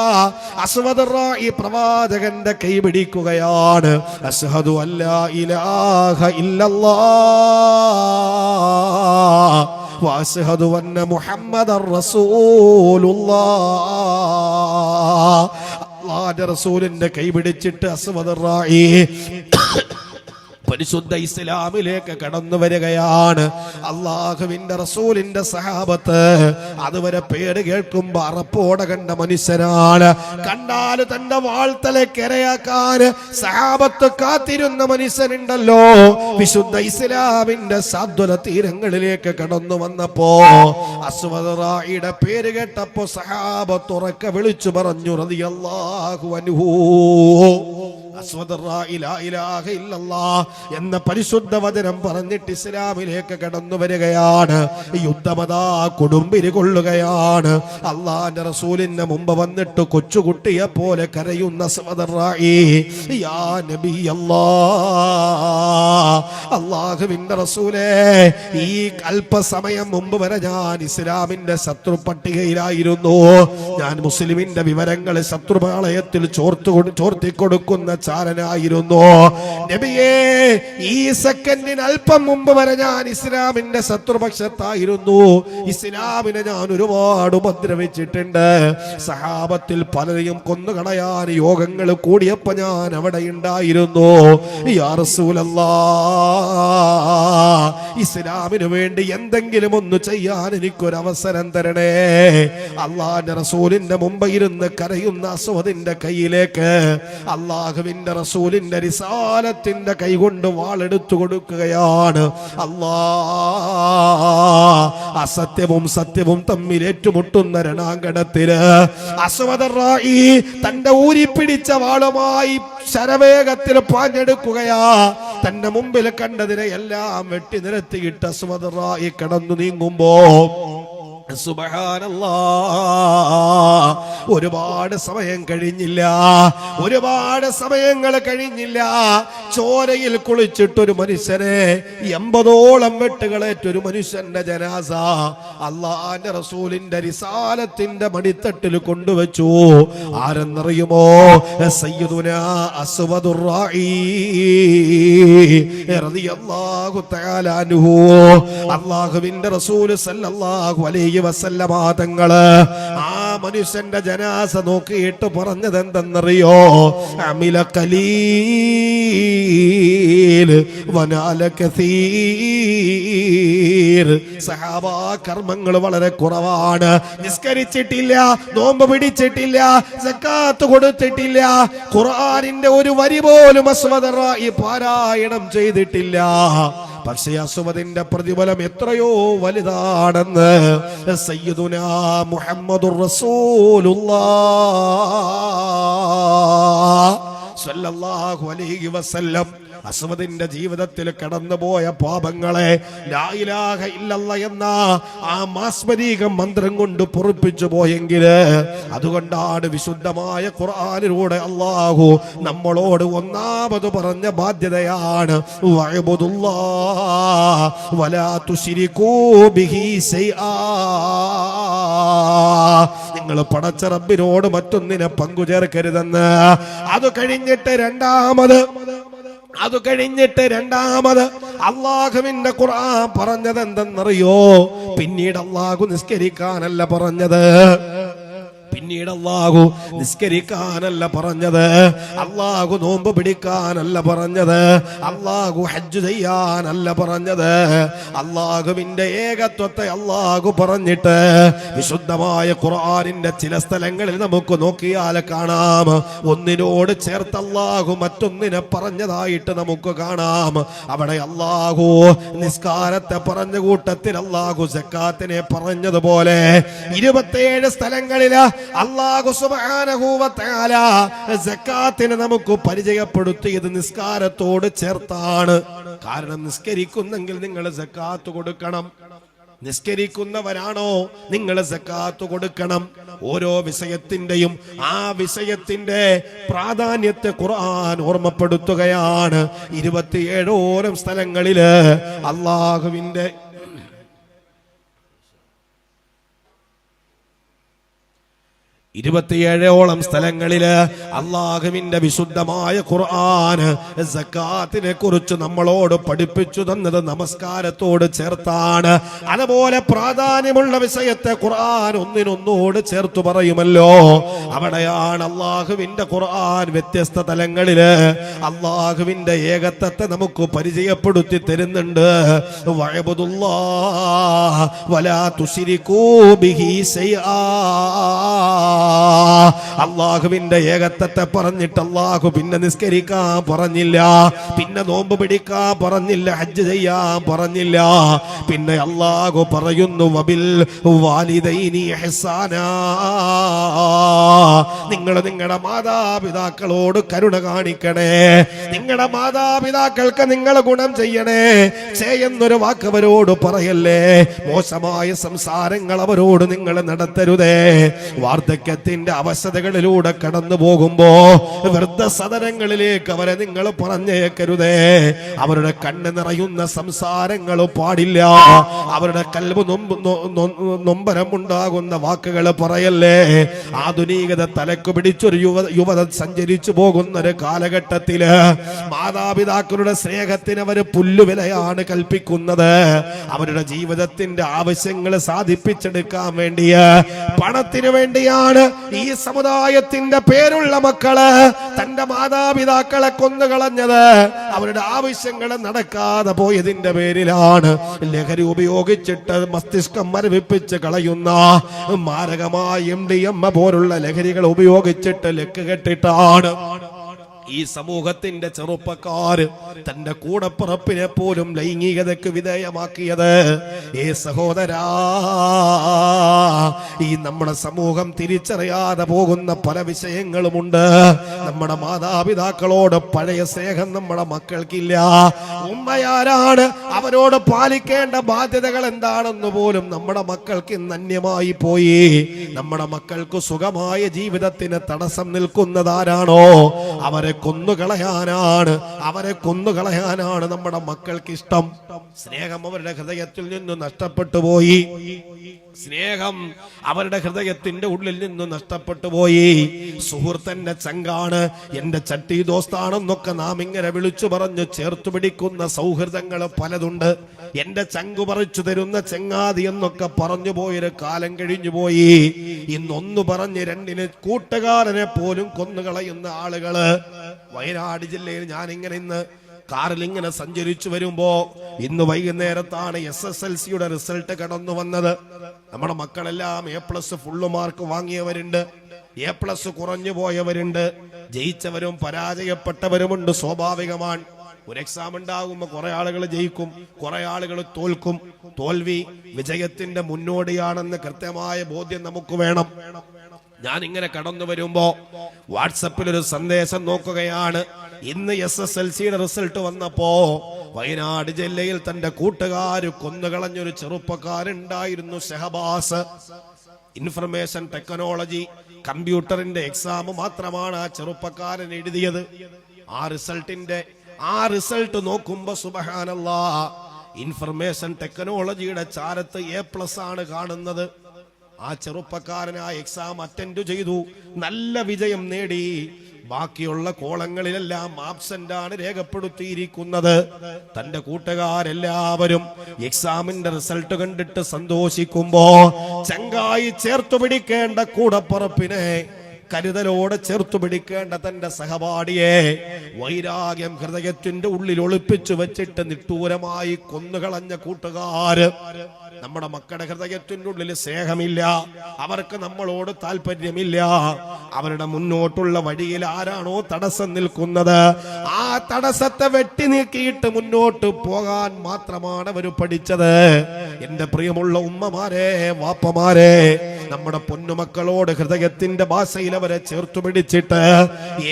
[SPEAKER 1] അസ്വദ് റായി പ്രവാചകന്റെ കൈ പിടിക്കുകയാണ്. അശ്ഹദു അല്ലാ ഇലാഹ ഇല്ലല്ലാഹ് വഅശ്ഹദു അന്ന മുഹമ്മദർ റസൂലുള്ളാഹ്. അല്ലാഹുവിന്റെ റസൂലിന്റെ കൈ പിടിച്ചിട്ട് അസ്വദ് റായി പരിശുദ്ധ ഇസ്ലാമിലേക്ക് കടന്നു വരികയാണ്. അല്ലാഹുവിന്റെ റസൂലിന്റെ സഹാബത്ത് അതുവരെ പേര് കേൾക്കുമ്പോ അറപ്പോടെ കണ്ട മനുഷ്യനാണ്. കണ്ടാൽ തന്റെ വാൾത്തലേക്ക് ഇരയാക്കാൻ സഹാബത്ത് കാത്തിരുന്ന മനുഷ്യനുണ്ടല്ലോ. വിശുദ്ധ ഇസ്ലാമിന്റെ സാദ്വല തീരങ്ങളിലേക്ക് കടന്നു വന്നപ്പോ അസ്വദ് റായിയുടെ പേര് കേട്ടപ്പോ സഹാബത്ത് ഉറക്കെ വിളിച്ചു പറഞ്ഞു, റളിയല്ലാഹു അൻഹു. അസ്വദ് റായി ലാ ഇലാഹ ഇല്ലല്ലാഹ് എന്ന പരിശുദ്ധ വചനം പറഞ്ഞിട്ട് ഇസ്ലാമിലേക്ക് കടന്നു വരികയാണ്. യുദ്ധമതാ കൊടുമ്പിരി കൊള്ളുകയാണ്. അല്ലാഹുവിന്റെ റസൂലിന്റെ മുമ്പ് വന്നിട്ട് കൊച്ചുകുട്ടിയെ പോലെ കരയുന്ന അസ്വദ് റായി, യാ നബി അല്ലാഹ്, അല്ലാഹുവിന്റെ റസൂലേ, ഈ അല്പസമയം മുമ്പ് വരെ ഞാൻ ഇസ്ലാമിന്റെ ശത്രു പട്ടികയിലായിരുന്നു. ഞാൻ മുസ്ലിമിന്റെ വിവരങ്ങൾ ശത്രുപാളയത്തിൽ ചോർത്തിക്കൊടുക്കുന്ന ചാരനായിരുന്നു. നബിയേ, ഈ സെക്കൻഡിന് അല്പം മുമ്പ് വരെ ഞാൻ ഇസ്ലാമിന്റെ ശത്രുപക്ഷത്തായിരുന്നു. ഇസ്ലാമിനെ ഞാൻ ഒരുപാട് ഉപദ്രവിച്ചിട്ടുണ്ട്. സഹാബത്തിൽ പലരെയും കൊന്നുകളയാൻ യോഗങ്ങൾ കൂടിയപ്പോ ഞാൻ അവിടെ ഉണ്ടായിരുന്നു. യാ റസൂലല്ലാഹ്, ഇസ്ലാമിന് വേണ്ടി എന്തെങ്കിലും ഒന്ന് ചെയ്യാൻ എനിക്കൊരവസരം തരണേ. അല്ലാഹുവിന്റെ റസൂലിന്റെ മുമ്പ് ഇരുന്ന് കരയുന്ന അസ്വദിന്റെ കയ്യിലേക്ക് അല്ലാഹുവിന്റെ റസൂലിന്റെ റിസാലത്തിന്റെ കൈകൊണ്ട് വാളെടുത്തു കൊടുക്കുകയാണ്. അസത്യവും സത്യവും തമ്മിൽ ഏറ്റുമുട്ടുന്ന രണാങ്കണത്തില് അസ്വദ് റായി തന്റെ ഊരിപ്പിടിച്ച വാളുമായി ശരവേഗത്തിൽ പാഞ്ഞെടുക്കുകയാ. തന്റെ മുമ്പിൽ കണ്ടതിനെ എല്ലാം വെട്ടി നിരത്തിയിട്ട് അസ്വദ് റായി കടന്നു നീങ്ങുമ്പോ സുബ്ഹാനല്ലാഹ്. ഒരുപാട് സമയം കഴിഞ്ഞില്ല, ഒരുപാട് സമയങ്ങൾ കഴിഞ്ഞില്ല. ചോരയിൽ കുളിച്ചിട്ടൊരു മനുഷ്യനെ 80ഓളം വെട്ടുകളേറ്റൊരു മനുഷ്യന്റെ ജനാസ അള്ളാന്റെ റസൂലിന്റെ റിസാലത്തിന്റെ മടിത്തട്ടിൽ കൊണ്ടുവച്ചു. ആരെന്നറിയുമോ? സയ്യിദുനാ അസ്വദുർ റാഈ റളിയല്ലാഹു തആല അൻഹു. അല്ലാഹുവിന്റെ റസൂൽ സല്ലല്ലാഹു അലൈഹി വസല്ലമ തങ്ങള് ആ മനുഷ്യന്റെ ജനാസ നോക്കിയിട്ട് പറഞ്ഞത് എന്തെന്നറിയോ? അമില ഖലീൽ വനാല കസീർ. സഹാബാ കർമ്മങ്ങൾ വളരെ കുറവാണ്. നിസ്കരിച്ചിട്ടില്ല, നോമ്പ് പിടിച്ചിട്ടില്ല, സക്കാത്ത് കൊടുത്തിട്ടില്ല, ഖുർആനിന്റെ ഒരു വരി പോലും അസ്വദ് റാഈ പാരായണം ചെയ്തിട്ടില്ല. പക്ഷേ അസ്വദിന്റെ പ്രതിഫലം എത്രയോ വലുതാണെന്ന് സയ്യിദുനാ മുഹമ്മദുർ റസൂലുള്ളാഹ് സ്വല്ലല്ലാഹു അലൈഹി വസല്ലം അസ്വദിന്റെ ജീവിതത്തിൽ കടന്നുപോയ പാപങ്ങളെ ലാ ഇലാഹ ഇല്ലല്ലാഹ് എന്ന ആ മാസ്മരിക മന്ത്രം കൊണ്ട് പൊറുപ്പിച്ചു പോയെങ്കിൽ, അതുകൊണ്ടാണ് വിശുദ്ധമായ ഖുർആനിലൂടെ അല്ലാഹു നമ്മളോട് ഒന്നാമത് പറഞ്ഞ ബാധ്യതയാണ് വഅബ്ദുല്ലാഹ് വലാ തുശ്രികൂ ബിഹി ശൈആ. നിങ്ങൾ പടച്ച റബ്ബിനോട് മറ്റൊന്നിനെ പങ്കുചേർക്കരുതെന്ന്. അത് കഴിഞ്ഞിട്ട് രണ്ടാമത് അള്ളാഹുവിന്റെ ഖുർആൻ പറഞ്ഞത് എന്തെന്നറിയോ? പിന്നീട് അള്ളാഹു നിസ്കരിക്കാനല്ല പറഞ്ഞത്, അള്ളാഹു നോമ്പ് പിടിക്കാനല്ല പറഞ്ഞത്, അള്ളാഹു ഹജ്ജ് ചെയ്യാനല്ല പറഞ്ഞത്. അള്ളാഹുവിന്റെ ഏകത്വത്തെ അള്ളാഹു പറഞ്ഞിട്ട് വിശുദ്ധമായ ഖുർആനിന്റെ ചില സ്ഥലങ്ങളിൽ നമുക്ക് നോക്കിയാൽ കാണാം, ഒന്നിനോട് ചേർത്ത് അള്ളാഹു മറ്റൊന്നിനെ പറഞ്ഞതായിട്ട് നമുക്ക് കാണാം. അവിടെ അള്ളാഹു നിസ്കാരത്തെ പറഞ്ഞ കൂട്ടത്തിൽ അള്ളാഹു സക്കാത്തിനെ പറഞ്ഞതുപോലെ 27 സ്ഥലങ്ങളില് അല്ലാഹു സുബ്ഹാനഹു വ തആല സക്കാത്തിനെ നമുക്ക് പരിചയപ്പെടുത്തിയത് നിസ്കാരത്തോട് ചേർത്താണ്. കാരണം നിസ്കരിക്കുന്നെങ്കിൽ നിങ്ങൾ സക്കാത്ത് കൊടുക്കണം. നിസ്കരിക്കുന്നവരാണോ നിങ്ങൾ സക്കാത്ത് കൊടുക്കണം. ഓരോ വിഷയത്തിന്റെയും ആ വിഷയത്തിന്റെ പ്രാധാന്യത്തെ ഖുർആൻ ഓർമ്മപ്പെടുത്തുകയാണ്. 27ഓളം സ്ഥലങ്ങളില് അല്ലാഹുവിന്റെ 27ഓളം സ്ഥലങ്ങളില് അള്ളാഹുവിന്റെ വിശുദ്ധമായ ഖുർആൻ സക്കാത്തിനെ കുറിച്ച് നമ്മളോട് പഠിപ്പിച്ചു തന്നത് നമസ്കാരത്തോട് ചേർത്താണ്. അതുപോലെ പ്രാധാന്യമുള്ള വിഷയത്തെ ഖുർആൻ ഒന്നിനൊന്നോട് ചേർത്തു പറയുമല്ലോ. അവിടെയാണ് അള്ളാഹുവിന്റെ ഖുർആൻ വ്യത്യസ്ത തലങ്ങളില് അള്ളാഹുവിന്റെ ഏകത്വത്തെ നമുക്ക് പരിചയപ്പെടുത്തി തരുന്നുണ്ട്. വഅബ്ദുല്ലാഹ് വലാ തുശ്രികൂ ബിഹി ശൈആ. അള്ളാഹുവിന്റെ ഏകത്വത്തെ പറഞ്ഞിട്ട് അള്ളാഹു പിന്നെ നിസ്കരിക്കാൻ പറഞ്ഞില്ല, പിന്നെ നോമ്പ് പിടിക്കാൻ പറഞ്ഞില്ല, ഹജ്ജ് ചെയ്യാൻ പറഞ്ഞില്ല. പിന്നെ അള്ളാഹു പറയുന്നു വബിൽ വാലിദൈനി ഇഹ്സാനാ. നിങ്ങൾ നിങ്ങളുടെ മാതാപിതാക്കളോട് കരുണ കാണിക്കണേ, നിങ്ങളുടെ മാതാപിതാക്കൾക്ക് നിങ്ങൾ ഗുണം ചെയ്യണേ. എന്നൊരു വാക്ക് അവരോട് പറയല്ലേ. മോശമായ സംസാരങ്ങൾ അവരോട് നിങ്ങൾ നടത്തരുതേ. വാർദ്ധക്യത്തിന്റെ അവസ്ഥകളിലൂടെ കടന്നു പോകുമ്പോ വൃദ്ധസദനങ്ങളിലേക്ക് അവരെ നിങ്ങൾ പറഞ്ഞേക്കരുതേ. അവരുടെ കണ്ണ് നിറയുന്ന സംസാരങ്ങൾ പാടില്ല. അവരുടെ കൽബ് നൊമ്പരമുണ്ടാകുന്ന വാക്കുകൾ പറയല്ലേ. ആധുനികത തലക്ക് പിടിച്ചൊരു യുവത സഞ്ചരിച്ചു പോകുന്ന ഒരു കാലഘട്ടത്തില് മാതാപിതാക്കളുടെ സ്നേഹത്തിന് അവര് പുല്ലുവിലയാണ് കൽപ്പിക്കുന്നത്. അവരുടെ ജീവിതത്തിന്റെ ആവശ്യങ്ങൾ സാധിപ്പിച്ചെടുക്കാൻ വേണ്ടിയ പണത്തിന് വേണ്ടിയാണ് ഈ സമുദായത്തിന്റെ പേരുള്ള മക്കള് തന്റെ മാതാപിതാക്കളെ കൊന്നുകളഞ്ഞത്. അവരുടെ ആവശ്യങ്ങൾ നടക്കാതെ പോയതിന്റെ പേരിലാണ് ലഹരി ഉപയോഗിച്ചിട്ട് മസ്തിഷ്കം മരവിപ്പിച്ച് കളയുന്ന മാരകമായ MDMA പോലുള്ള ലഹരികൾ ഉപയോഗിച്ചിട്ട് ലക്ക് കെട്ടിട്ടാണ് ഈ സമൂഹത്തിന്റെ ചെറുപ്പക്കാര് തന്റെ കൂടപ്പിറപ്പിനെ പോലും ലൈംഗികതയ്ക്ക് വിധേയമാക്കിയത്. ഈ സഹോദരാ, ഈ നമ്മുടെ സമൂഹം തിരിച്ചറിയാതെ പോകുന്ന പല വിഷയങ്ങളുമുണ്ട്. നമ്മുടെ മാതാപിതാക്കളോട് പഴയ സ്നേഹം നമ്മുടെ മക്കൾക്കില്ല. ഉമ്മയാരാണ്, അവരോട് പാലിക്കേണ്ട ബാധ്യതകൾ എന്താണെന്ന് പോലും നമ്മുടെ മക്കൾക്ക് അന്യമായി പോയി. നമ്മുടെ മക്കൾക്ക് സുഖമായ ജീവിതത്തിന് തടസ്സം നിൽക്കുന്നതാരാണോ അവരെ കൊന്നുകളയാനാണ് നമ്മുടെ മക്കൾക്ക് ഇഷ്ടം. സ്നേഹം അവരുടെ ഹൃദയത്തിൽ നിന്ന് നഷ്ടപ്പെട്ടു പോയി. സ്നേഹം അവരുടെ ഹൃദയത്തിന്റെ ഉള്ളിൽ നിന്ന് നഷ്ടപ്പെട്ടു പോയി. സുഹൃത്തിന്റെ ചങ്കാണ്, എന്റെ ചട്ടി ദോസ്താണെന്നൊക്കെ നാം ഇങ്ങനെ വിളിച്ചു പറഞ്ഞു ചേർത്തു പിടിക്കുന്ന സൗഹൃദങ്ങൾ പലതുണ്ട്. എന്റെ ചങ്കു പറിച്ചു തരുന്ന ചെങ്ങാതി എന്നൊക്കെ പറഞ്ഞു പോയൊരു കാലം കഴിഞ്ഞു പോയി. ഇന്നൊന്നു പറഞ്ഞ് രണ്ടിന് കൂട്ടുകാരനെ പോലും കൊന്നുകളയുന്ന ആളുകള് വയനാട് ജില്ലയിൽ ഞാനിങ്ങനെ ഇന്ന് കാറിൽ ഇങ്ങനെ സഞ്ചരിച്ചു വരുമ്പോ ഇന്ന് വൈകുന്നേരത്താണ് SSLCയുടെ റിസൾട്ട് കടന്നു വന്നത്. നമ്മുടെ മക്കളെല്ലാം A+ ഫുള്ള് മാർക്ക് വാങ്ങിയവരുണ്ട്, A+ കുറഞ്ഞു പോയവരുണ്ട്, ജയിച്ചവരും പരാജയപ്പെട്ടവരുമുണ്ട്. സ്വാഭാവികമാണ്. ഒരു എക്സാം ഉണ്ടാകുമ്പോ കുറെ ആളുകൾ ജയിക്കും, കുറെ ആളുകൾ തോൽക്കും. തോൽവി വിജയത്തിന്റെ മുന്നോടിയാണെന്ന് കൃത്യമായ ബോധ്യം നമുക്ക് വേണം. ഞാൻ ഇങ്ങനെ കടന്നു വരുമ്പോ വാട്സപ്പിൽ ഒരു സന്ദേശം നോക്കുകയാണ്. ഇന്ന് SSLCയുടെ റിസൾട്ട് വന്നപ്പോ വയനാട് ജില്ലയിൽ തന്റെ കൂട്ടുകാര് കൊന്നുകളഞ്ഞൊരു ചെറുപ്പക്കാരുണ്ടായിരുന്നു, ഷഹബാസ്. ഇൻഫർമേഷൻ ടെക്നോളജി കമ്പ്യൂട്ടറിന്റെ എക്സാം മാത്രമാണ് ആ ചെറുപ്പക്കാരൻ എഴുതിയത്. ആ റിസൾട്ട് നോക്കുമ്പോ സുബ്ഹാനല്ലാഹ്, ഇൻഫർമേഷൻ ടെക്നോളജിയുടെ ചാരത്ത് A+ ആണ് കാണുന്നത്. ആ ചെറുപ്പക്കാരൻ ആ എക്സാം അറ്റൻഡ് ചെയ്തു, നല്ല വിജയം നേടി. ബാക്കിയുള്ള കോളങ്ങളിലെല്ലാം ആബ്സെന്റ് ആണ് രേഖപ്പെടുത്തിയിരിക്കുന്നത്. തന്റെ കൂട്ടുകാരെല്ലാവരും എക്സാമിന്റെ റിസൾട്ട് കണ്ടിട്ട് സന്തോഷിക്കുമ്പോ ചങ്കായി ചേർത്തു പിടിക്കേണ്ട കൂടപ്പുറപ്പിനെ, കരുതലോടെ ചേർത്തു പിടിക്കേണ്ട തന്റെ സഹപാഠിയെ വൈരാഗ്യം ഹൃദയത്തിന്റെ ഉള്ളിൽ ഒളിപ്പിച്ചു വെച്ചിട്ട് നിഷ്ഠൂരമായി കൊന്നുകളഞ്ഞ കൂട്ടുകാര്. നമ്മുടെ മക്കളുടെ ഹൃദയത്തിന്റെ ഉള്ളിൽ സ്നേഹമില്ല, അവർക്ക് നമ്മളോട് താല്പര്യമില്ല. അവരുടെ മുന്നോട്ടുള്ള വഴിയിൽ ആരാണോ തടസ്സം നിൽക്കുന്നത് ആ തടസ്സത്തെ വെട്ടി നീക്കിയിട്ട് മുന്നോട്ട് പോകാൻ മാത്രമാണ് അവർ പഠിച്ചത്. എന്റെ പ്രിയമുള്ള ഉമ്മമാരെ, വാപ്പമാരെ, നമ്മുടെ പൊന്നുമക്കളോട് ഹൃദയത്തിന്റെ ഭാഷയിൽ അവരെ ചേർത്തു പിടിച്ചിട്ട്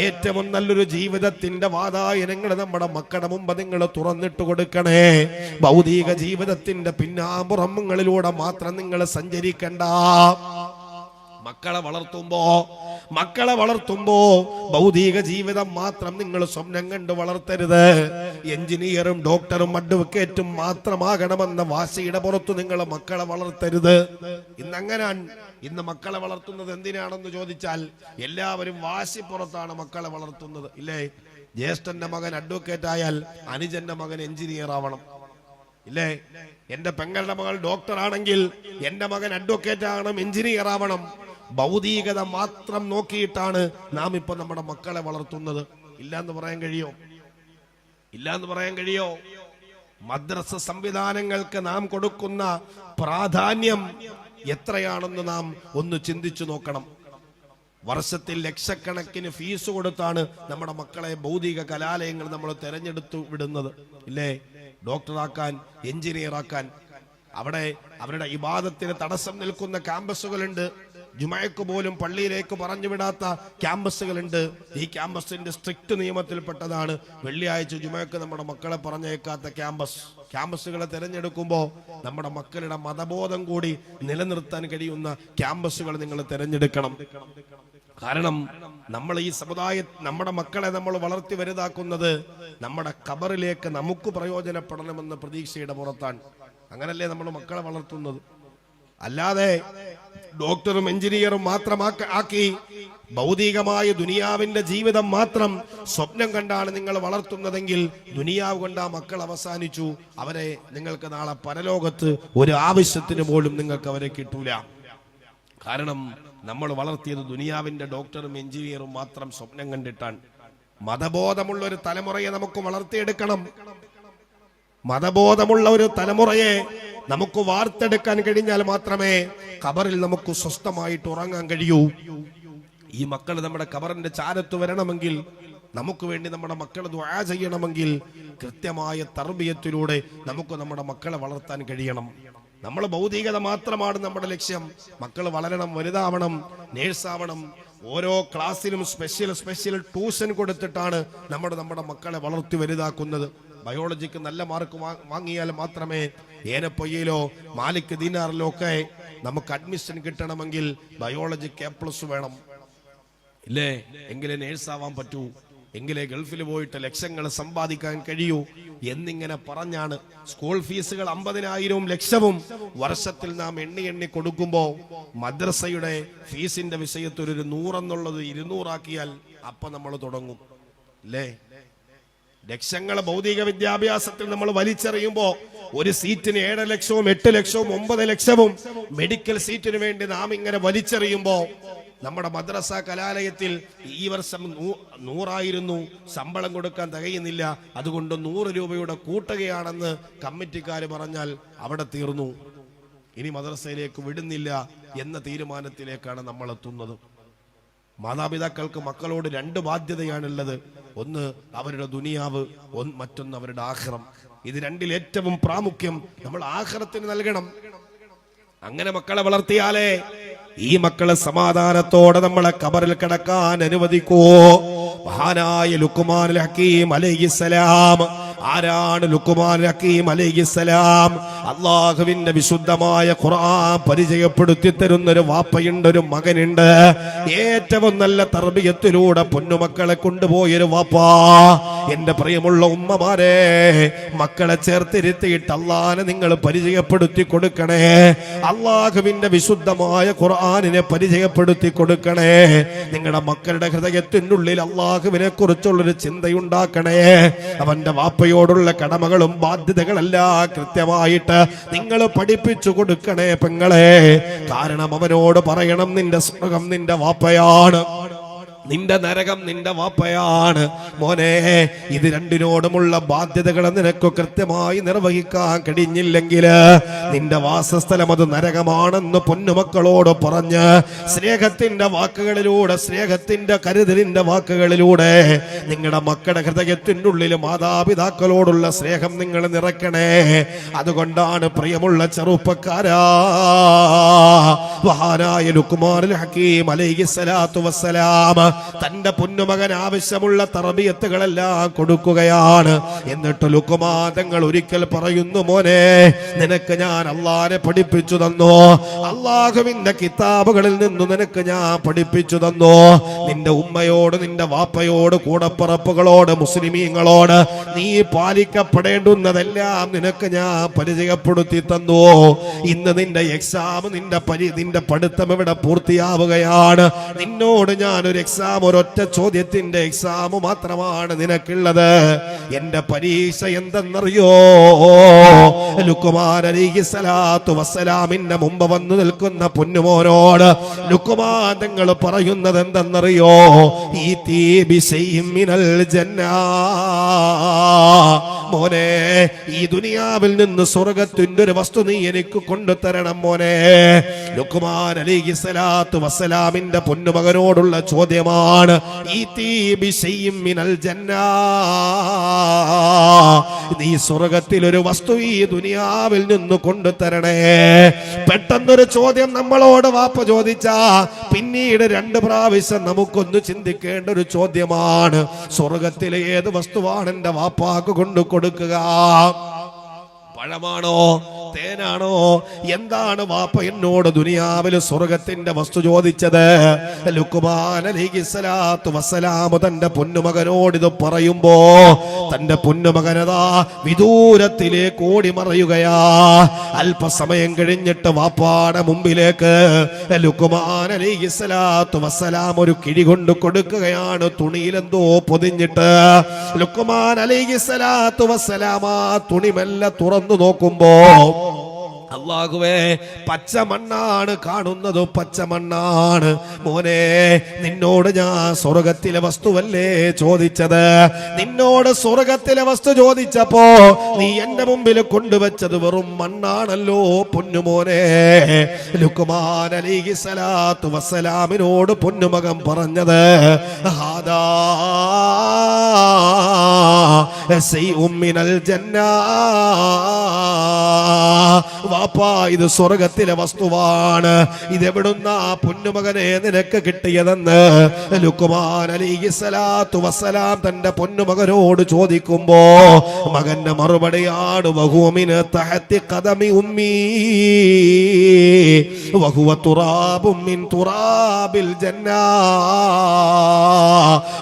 [SPEAKER 1] ഏറ്റവും നല്ലൊരു ജീവിതത്തിന്റെ വാതായനങ്ങൾ നമ്മുടെ മക്കളുടെ മുമ്പ് നിങ്ങൾ തുറന്നിട്ട് കൊടുക്കണേ. ഭൗതിക ജീവിതത്തിന്റെ പിന്നാമ്പുറങ്ങളിലൂടെ മാത്രം നിങ്ങൾ സഞ്ചരിക്കണ്ട. മക്കളെ വളർത്തുമ്പോ ഭൗതിക ജീവിതം മാത്രം നിങ്ങൾ സ്വപ്നം കണ്ട് വളർത്തരുത്. എഞ്ചിനീയറും ഡോക്ടറും അഡ്വക്കേറ്റും മാത്രമാകണമെന്ന വാശിയുടെ പുറത്തു നിങ്ങൾ മക്കളെ വളർത്തരുത്. ഇന്ന് മക്കളെ വളർത്തുന്നത് എന്തിനാണെന്ന് ചോദിച്ചാൽ എല്ലാവരും വാശിപ്പുറത്താണ് മക്കളെ വളർത്തുന്നത്, ഇല്ലേ? ജ്യേഷ്ഠന്റെ മകൻ അഡ്വക്കേറ്റ് ആയാൽ അനുജന്റെ മകൻ എഞ്ചിനീയർ ആവണം, ഇല്ലേ? എന്റെ പെങ്ങളുടെ മകൾ ഡോക്ടർ ആണെങ്കിൽ എന്റെ മകൻ അഡ്വക്കേറ്റ് ആവണം, എഞ്ചിനീയർ ആവണം. ഭൗതികത മാത്രം നോക്കിയിട്ടാണ് നാം ഇപ്പൊ നമ്മുടെ മക്കളെ വളർത്തുന്നത്. ഇല്ലാന്ന് പറയാൻ കഴിയോ? മദ്രസ സംവിധാനങ്ങൾക്ക് നാം കൊടുക്കുന്ന പ്രാധാന്യം എത്രയാണെന്ന് നാം ഒന്ന് ചിന്തിച്ചു നോക്കണം. വർഷത്തിൽ ലക്ഷക്കണക്കിന് ഫീസ് കൊടുത്താണ് നമ്മുടെ മക്കളെ ഭൗതിക കലാലയങ്ങൾ നമ്മൾ തെരഞ്ഞെടുത്തു വിടുന്നത്, ഇല്ലേ? ഡോക്ടറാക്കാൻ, എഞ്ചിനീയറാക്കാൻ. അവിടെ അവരുടെ ഇബാദത്തിന് തടസ്സം നിൽക്കുന്ന ക്യാമ്പസുകളുണ്ട്. ജുമഅക്ക് പോലും പള്ളിയിലേക്ക് പറഞ്ഞു വിടാത്ത ക്യാമ്പസുകളുണ്ട്. ഈ ക്യാമ്പസിന്റെ സ്ട്രിക്റ്റ് നിയമത്തിൽപ്പെട്ടതാണ് വെള്ളിയാഴ്ച ജുമഅക്ക് നമ്മുടെ മക്കളെ പറഞ്ഞേക്കാത്ത ക്യാമ്പസുകളെ തിരഞ്ഞെടുക്കുമ്പോൾ നമ്മുടെ മക്കളുടെ മതബോധം കൂടി നിലനിർത്താൻ കഴിയുന്ന ക്യാമ്പസുകൾ നിങ്ങൾ തിരഞ്ഞെടുക്കണം. കാരണം നമ്മൾ ഈ നമ്മുടെ മക്കളെ നമ്മൾ വളർത്തി വലുതാക്കുന്നത് നമ്മുടെ ഖബറിലേക്ക് നമുക്ക് പ്രയോജനപ്പെടണമെന്ന പ്രതീക്ഷയുടെ പുറത്താണ്. അങ്ങനല്ലേ നമ്മൾ മക്കളെ വളർത്തുന്നത്. അല്ലാതെ ഡോക്ടറും എഞ്ചിനീയറും മാത്രമാക്കി ഭൗതികമായ ദുനിയാവിന്റെ ജീവിതം മാത്രം സ്വപ്നം കണ്ടാണ് നിങ്ങൾ വളർത്തുന്നതെങ്കിൽ ദുനിയാവ് കൊണ്ട് ആ മക്കൾ അവസാനിച്ചു. അവരെ നിങ്ങൾക്ക് നാളെ പരലോകത്ത് ഒരു ആവശ്യത്തിന് പോലും നിങ്ങൾക്ക് അവരെ കിട്ടൂല. കാരണം നമ്മൾ വളർത്തിയത് ദുനിയാവിന്റെ ഡോക്ടറും എഞ്ചിനീയറും മാത്രം സ്വപ്നം കണ്ടിട്ടാണ്. മതബോധമുള്ള ഒരു തലമുറയെ നമുക്ക് വളർത്തിയെടുക്കണം. മതബോധമുള്ള ഒരു തലമുറയെ നമുക്ക് വാർത്തെടുക്കാൻ കഴിഞ്ഞാൽ മാത്രമേ ഖബറിൽ നമുക്ക് സ്വസ്ഥമായിട്ട് ഉറങ്ങാൻ കഴിയൂ. ഈ മക്കൾ നമ്മുടെ ഖബറിന്റെ ചാരത്ത് വരണമെങ്കിൽ, നമുക്ക് വേണ്ടി നമ്മുടെ മക്കൾ ദുആ ചെയ്യണമെങ്കിൽ കൃത്യമായ തർബിയത്തിലൂടെ നമുക്ക് നമ്മുടെ മക്കളെ വളർത്താൻ കഴിയണം. നമ്മൾ ഭൗതികത മാത്രമാണ് നമ്മുടെ ലക്ഷ്യം. മക്കൾ വളരണം, വലുതാവണം, നേഴ്സാവണം, ഓരോ ക്ലാസ്സിലും സ്പെഷ്യൽ ട്യൂഷൻ കൊടുത്തിട്ടാണ് നമ്മുടെ മക്കളെ വളർത്തി വലുതാക്കുന്നത്. ബയോളജിക്ക് നല്ല മാർക്ക് വാങ്ങിയാൽ മാത്രമേ ഏനപ്പൊയ്യയിലോ മാലിക് ദീനാറിലോ ഒക്കെ നമുക്ക് അഡ്മിഷൻ കിട്ടണമെങ്കിൽ ബയോളജിക്ക് A+ വേണം, ഇല്ലേ? എങ്കിലേ നേഴ്സാവാൻ പറ്റൂ, എങ്കിലേ ഗൾഫിൽ പോയിട്ട് ലക്ഷങ്ങൾ സമ്പാദിക്കാൻ കഴിയൂ എന്നിങ്ങനെ പറഞ്ഞാണ് സ്കൂൾ ഫീസുകൾ 50,000 ലക്ഷവും വർഷത്തിൽ നാം എണ്ണി കൊടുക്കുമ്പോ മദ്രസയുടെ ഫീസിന്റെ വിഷയത്തിൽ ഒരു 100 എന്നുള്ളത് 200 ആക്കിയാൽ അപ്പൊ നമ്മൾ തുടങ്ങും, അല്ലേ? ലക്ഷങ്ങൾ ഭൗതിക വിദ്യാഭ്യാസത്തിൽ നമ്മൾ വലിച്ചെറിയുമ്പോ ഒരു സീറ്റിന് 7 ലക്ഷവും 8 ലക്ഷവും 9 ലക്ഷവും മെഡിക്കൽ സീറ്റിന് വേണ്ടി നാം ഇങ്ങനെ വലിച്ചെറിയുമ്പോ നമ്മുടെ മദ്രസ കലാലയത്തിൽ ഈ വർഷം 100 ശമ്പളം കൊടുക്കാൻ തികയുന്നില്ല, അതുകൊണ്ട് 100 രൂപയുടെ കൂട്ടുകയാണെന്ന് കമ്മിറ്റിക്കാർ പറഞ്ഞാൽ അവിടെ തീർന്നു. ഇനി മദ്രസയിലേക്ക് വിടുന്നില്ല എന്ന തീരുമാനത്തിലേക്കാണ് നമ്മൾ എത്തുന്നത്. മാതാപിതാക്കൾക്ക് മക്കളോട് 2 ബാധ്യതയാണുള്ളത്. ഒന്ന് അവരുടെ ദുനിയാവ്, മറ്റൊന്ന് അവരുടെ ആഖിറം. ഇത് രണ്ടിൽ ഏറ്റവും പ്രാമുഖ്യം നമ്മൾ ആഖിറത്തിന് നൽകണം. അങ്ങനെ മക്കളെ വളർത്തിയാലേ ഈ മക്കളെ സമാധാനത്തോടെ നമ്മളെ ഖബറിൽ കിടക്കാൻ അനുവദിക്കൂ. മഹാനായ ലുഖ്മാനുൽ ഹക്കീം അലൈഹിസ്സലാം. ആരാണ് ലുഖ്മാനുൽ ഹക്കീം അലൈഹിസ്സലാം? അല്ലാഹുവിന്റെ വിശുദ്ധമായ ഖുർആൻ പരിചയപ്പെടുത്തി തരുന്നൊരു വാപ്പയുണ്ട്, ഒരു മകനുണ്ട്. ഏറ്റവും നല്ല തർബിയത്തിലൂടെ പൊന്നുമക്കളെ കൊണ്ടുപോയൊരു വാപ്പാ. എന്റെ പ്രിയമുള്ള ഉമ്മമാരെ, മക്കളെ ചേർത്തിരുത്തിയിട്ട് അള്ളാനെ നിങ്ങൾ പരിചയപ്പെടുത്തി കൊടുക്കണേ. അള്ളാഹുവിന്റെ വിശുദ്ധമായ ഖുർആനിനെ പരിചയപ്പെടുത്തി കൊടുക്കണേ. നിങ്ങളുടെ മക്കളുടെ ഹൃദയത്തിനുള്ളിൽ അള്ളാഹുവിനെ കുറിച്ചുള്ളൊരു ചിന്തയുണ്ടാക്കണേ. അവന്റെ വാപ്പയോടുള്ള കടമകളും ബാധ്യതകളെല്ലാം കൃത്യമായിട്ട് നിങ്ങൾ പഠിപ്പിച്ചു കൊടുക്കണേ പെങ്ങളെ. കാരണം അവനോട് പറയണം, നിന്റെ സ്വർഗം നിന്റെ വാപ്പയാണ്, നിന്റെ നരകം നിന്റെ വാപ്പയാണ്. മോനെ, ഇത് രണ്ടിനോടുമുള്ള ബാധ്യതകളെ നിനക്ക് കൃത്യമായി നിർവഹിക്കാൻ കഴിഞ്ഞില്ലെങ്കിൽ നിന്റെ വാസസ്ഥലം അത് നരകമാണെന്ന് പൊന്നുമക്കളോട് പറഞ്ഞ് സ്നേഹത്തിന്റെ വാക്കുകളിലൂടെ, സ്നേഹത്തിന്റെ കരുതലിന്റെ വാക്കുകളിലൂടെ നിങ്ങളുടെ മക്കളുടെ ഹൃദയത്തിൻ്റെ ഉള്ളിൽ മാതാപിതാക്കളോടുള്ള സ്നേഹം നിങ്ങൾ നിറയ്ക്കണേ. അതുകൊണ്ടാണ് പ്രിയമുള്ള ചെറുപ്പക്കാരാ, മഹാനായ ലുഖ്മാനുൽ ഹക്കീം അലൈഹിസ്സലാത്തു വസ്സലാം തന്റെ പൊന്നുമകൻ ആവശ്യമുള്ള തർബിയത്തുകളെല്ലാം കൊടുക്കുകയാണ്. എന്നിട്ട് ലുഖ്മാൻ തങ്ങൾ ഒരിക്കൽ പറയുന്നു, മോനെ, നിനക്ക് ഞാൻ അള്ളാനെ പഠിപ്പിച്ചു തന്നു, അള്ളാഹുവിന്റെ കിതാബുകളിൽ നിന്ന് നിനക്ക് ഞാൻ പഠിപ്പിച്ചു തന്നു. നിന്റെ ഉമ്മയോട്, നിന്റെ വാപ്പയോട്, കൂടപ്പിറപ്പുകളോട്, മുസ്ലിമീങ്ങളോട് നീ പാലിക്കപ്പെടേണ്ടുന്നതെല്ലാം നിനക്ക് ഞാൻ പരിചയപ്പെടുത്തി തന്നു. ഇന്ന് നിന്റെ എക്സാം, നിന്റെ പഠിത്തം ഇവിടെ പൂർത്തിയാവുകയാണ്. നിന്നോട് ഞാനൊരു എക്സാം, ഒരൊറ്റ ചോദ്യത്തിന്റെ എക്സാം മാത്രമാണ് നിനക്കുള്ളത്. എന്റെ പരീക്ഷ എന്തെന്നറിയോ? ലുഖ്മാൻ അലൈഹിസ്സലാത്തു വസ്സലാമിന്റെ മുമ്പ് വന്നു നിൽക്കുന്ന പൊന്നുമോനോട് ലുഖ്മാൻ തങ്ങൾ പറയുന്നത് എന്തെന്നറിയോ? ഈതി ബിശൈഇൻ മിനൽ ജന്നാ. മോനെ, ഈ ദുനിയാവിൽ നിന്ന് സ്വർഗത്തിന്റെ ഒരു വസ്തു നീ എനിക്ക് കൊണ്ടുതരണം മോനെ. ലുഖ്മാൻ അലൈഹിസ്സലാത്തു വസ്സലാമിന്റെ പൊന്നുമകനോടുള്ള ചോദ്യമാണ്, ഈതി ബിശൈഇൻ മിനൽ ജന്നാ. നീ സ്വർഗത്തിൽ ഒരു വസ്തു ഈ ദുനിയാവിൽ നിന്ന് കൊണ്ടുതരണേ. പെട്ടെന്നൊരു ചോദ്യം നമ്മളോട് വാപ്പ ചോദിച്ചാ പിന്നീട് 2 പ്രാവശ്യം നമുക്കൊന്ന് ചിന്തിക്കേണ്ട ഒരു ചോദ്യമാണ്. സ്വർഗത്തിലെ ഏത് വസ്തുവാണ് എന്റെ വാപ്പാക്ക് കൊണ്ടു കൊടുക്കുക? പഴമാണോ, തേനാണോ, എന്താണ് വാപ്പ എന്നോട് ദുനിയാവിൽ സ്വർഗത്തിന്റെ വസ്തു ചോദിച്ചത്? ലുഖ്മാൻ അലൈഹിസ്സലാത്തു വസ്സലാം തന്റെ പൊന്നുമകനോട് ഇത് പറയുമ്പോ തന്റെ പൊന്നുമകനതാ വിദൂരത്തിലേക്ക് ഓടി മറയുകയാ. അല്പസമയം കഴിഞ്ഞിട്ട് വാപ്പാടെ മുമ്പിലേക്ക് ലുഖ്മാൻ അലൈഹിസ്സലാത്തു വസ്സലാം ഒരു കിഴി കൊണ്ട് കൊടുക്കുകയാണ്, തുണിയിലെന്തോ പൊതിഞ്ഞിട്ട്. ലുഖ്മാൻ അലൈഹിസ്സലാത്തു വസ്സലാം ആ തുണി മെല്ലെ തുറന്നു നോക്കുമ്പോ അല്ലാഹുവേ, പച്ചമണ്ണാണ് കാണുന്നത്, പച്ചമണ്ണാണ്. മോനെ, നിന്നോട് ഞാൻ സ്വർഗത്തിലെ വസ്തുവല്ലേ ചോദിച്ചത്? നിന്നോട് സ്വർഗത്തിലെ വസ്തു ചോദിച്ചപ്പോ നീ എന്റെ മുമ്പിൽ കൊണ്ടുവച്ചത് വെറും മണ്ണാണല്ലോ പൊന്നുമോനെ. ലുഖ്മാൻ അലൈഹിസ്സലാത്തു വസ്സലാമിനോട് പൊന്നുമകൻ പറഞ്ഞത്, ഹാദാ ശൈഉം മിനൽ ജന്ന. വാപ്പാ, ഇത് സ്വർഗത്തിലെ വസ്തുവാണ്. ഇതെവിടുന്ന പൊന്നുമകനെ നിനക്ക് കിട്ടിയതെന്ന് ലുക്മാൻ അലൈഹിസ്സലാത്തു വസ്സലാം തന്റെ പൊന്നുമകനോട് ചോദിക്കുമ്പോ മകന്റെ മറുപടിയാണ് വഹുവ മിൻ തഹത്തി ഖദമി ഉമ്മി വഹുവ തുറാബും മിൻ തുറാബിൽ ജന്ന.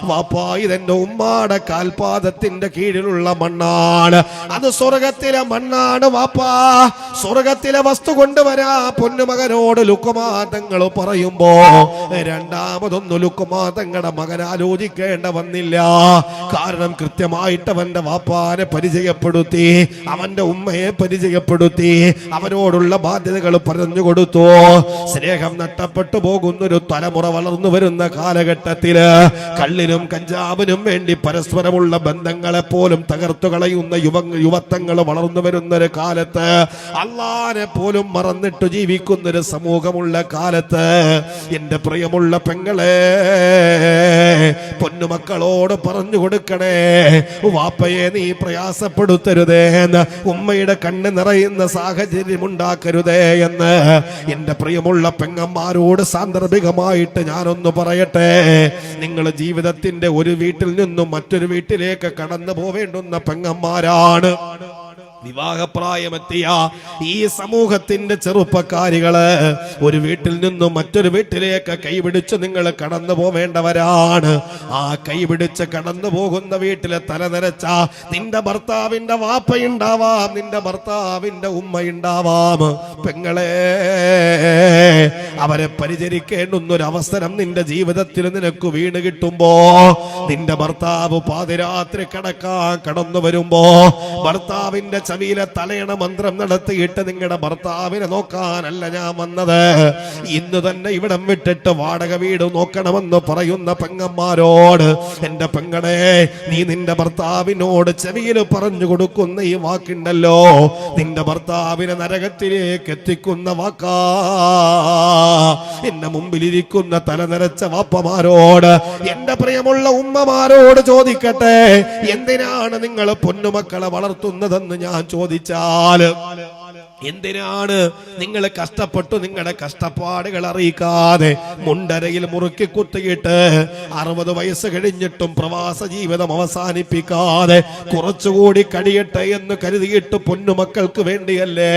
[SPEAKER 1] വാപ്പാ, ഇതെന്റെ ഉമ്മാടെ കാൽപാദത്തിന്റെ കീഴിലുള്ള മണ്ണാണ്. അത് സ്വർഗത്തിലെ മണ്ണാണ് വാപ്പാ. സ്വർഗത്തിലെ വസ്തു കൊണ്ടുവരാ പൊന്നുമകനോട് ലുക്മാൻ തങ്ങൾ പറയുമ്പോ രണ്ടാമതൊന്നും ലുക്മാൻ തങ്ങളുടെ മകൻ ആലോചിക്കേണ്ട വന്നില്ല. കാരണം കൃത്യമായിട്ട് അവന്റെ വാപ്പാനെ പരിചയപ്പെടുത്തി, അവന്റെ ഉമ്മയെ പരിചയപ്പെടുത്തി, അവനോടുള്ള ബാധ്യതകൾ പറഞ്ഞു കൊടുത്തു. സ്നേഹം നഷ്ടപ്പെട്ടു പോകുന്നൊരു തലമുറ വളർന്നു വരുന്ന കാലഘട്ടത്തില് കള്ളിനും കഞ്ചാവിനും വേണ്ടി പരസ്പരമുള്ള ബന്ധങ്ങളെ പോലും തകർത്തു കളയുന്ന യുവത്വങ്ങൾ വളർന്നു വരുന്നൊരു കാലത്ത്, അള്ളാനെ പോലും മറന്നിട്ട് ജീവിക്കുന്നൊരു സമൂഹമുള്ള കാലത്ത്, എന്റെ പ്രിയമുള്ള പെങ്ങളെ, പൊന്നുമക്കളോട് പറഞ്ഞു കൊടുക്കണേ, വാപ്പയെ നീ പ്രയാസപ്പെടുത്തരുതേ എന്ന്, ഉമ്മയുടെ കണ്ണ് നിറയുന്ന സാഹചര്യം ഉണ്ടാക്കരുതേ എന്ന് എന്റെ പ്രിയമുള്ള പെങ്ങന്മാരോട് സാന്ദർഭികമായിട്ട് ഞാനൊന്ന് പറയട്ടെ. നിങ്ങൾ ജീവിതത്തിന്റെ ഒരു വീട്ടിൽ നിന്നും മറ്റൊരു വീട്ടിലേക്ക് കടന്നു പോവേണ്ടുന്ന പെങ്ങന്മാരാണ്. വിവാഹപ്രായമെത്തിയ ഈ സമൂഹത്തിന്റെ ചെറുപ്പക്കാരികള് ഒരു വീട്ടിൽ നിന്നും മറ്റൊരു വീട്ടിലേക്ക് കൈപിടിച്ച് നിങ്ങൾ കടന്നു പോവേണ്ടവരാണ്. ആ കൈപിടിച്ച് കടന്നു പോകുന്ന വീട്ടിലെ തലനരച്ച നിന്റെ ഭർത്താവിന്റെ വാപ്പയുണ്ടാവാം, നിന്റെ ഭർത്താവിന്റെ ഉമ്മയുണ്ടാവാം. പെങ്ങളെ, അവരെ പരിചരിക്കേണ്ടുന്നൊരവസരം നിന്റെ ജീവിതത്തിൽ നിനക്ക് വീണ് കിട്ടുമ്പോ, നിന്റെ ഭർത്താവ് പാതിരാത്രി കടന്നു വരുമ്പോ ഭർത്താവിന്റെ ചവിയിലെ തലയണ മന്ത്രം നടത്തിയിട്ട് നിങ്ങളുടെ ഭർത്താവിനെ നോക്കാനല്ല ഞാൻ വന്നത്, ഇന്ന് തന്നെ ഇവിടം വിട്ടിട്ട് വാടക വീട് നോക്കണമെന്ന് പറയുന്ന പെങ്ങന്മാരോട്, എന്റെ പെങ്ങളെ, നീ നിന്റെ ഭർത്താവിനോട് ചെവിയിൽ പറഞ്ഞു കൊടുക്കുന്ന ഈ വാക്കുണ്ടല്ലോ, നിന്റെ ഭർത്താവിനെ നരകത്തിലേക്ക് എത്തിക്കുന്ന വാക്കാ. എന്റെ മുമ്പിലിരിക്കുന്ന തലനരച്ച വാപ്പമാരോട്, എന്റെ പ്രിയമുള്ള ഉമ്മമാരോട് ചോദിക്കട്ടെ, എന്തിനാണ് നിങ്ങൾ പൊന്നുമക്കളെ വളർത്തുന്നതെന്ന് ഞാൻ ചോദിച്ചാൽ, എന്തിനാണ് നിങ്ങൾ കഷ്ടപ്പെട്ടു നിങ്ങളുടെ കഷ്ടപ്പാടുകൾ അറിയിക്കാതെ മുണ്ടരയിൽ മുറുക്കി കുത്തിയിട്ട് 60 വയസ്സ് കഴിഞ്ഞിട്ടും പ്രവാസ ജീവിതം അവസാനിപ്പിക്കാതെ കുറച്ചുകൂടി കഴിയട്ടെ എന്ന് കരുതിയിട്ട് പൊന്നുമക്കൾക്ക് വേണ്ടിയല്ലേ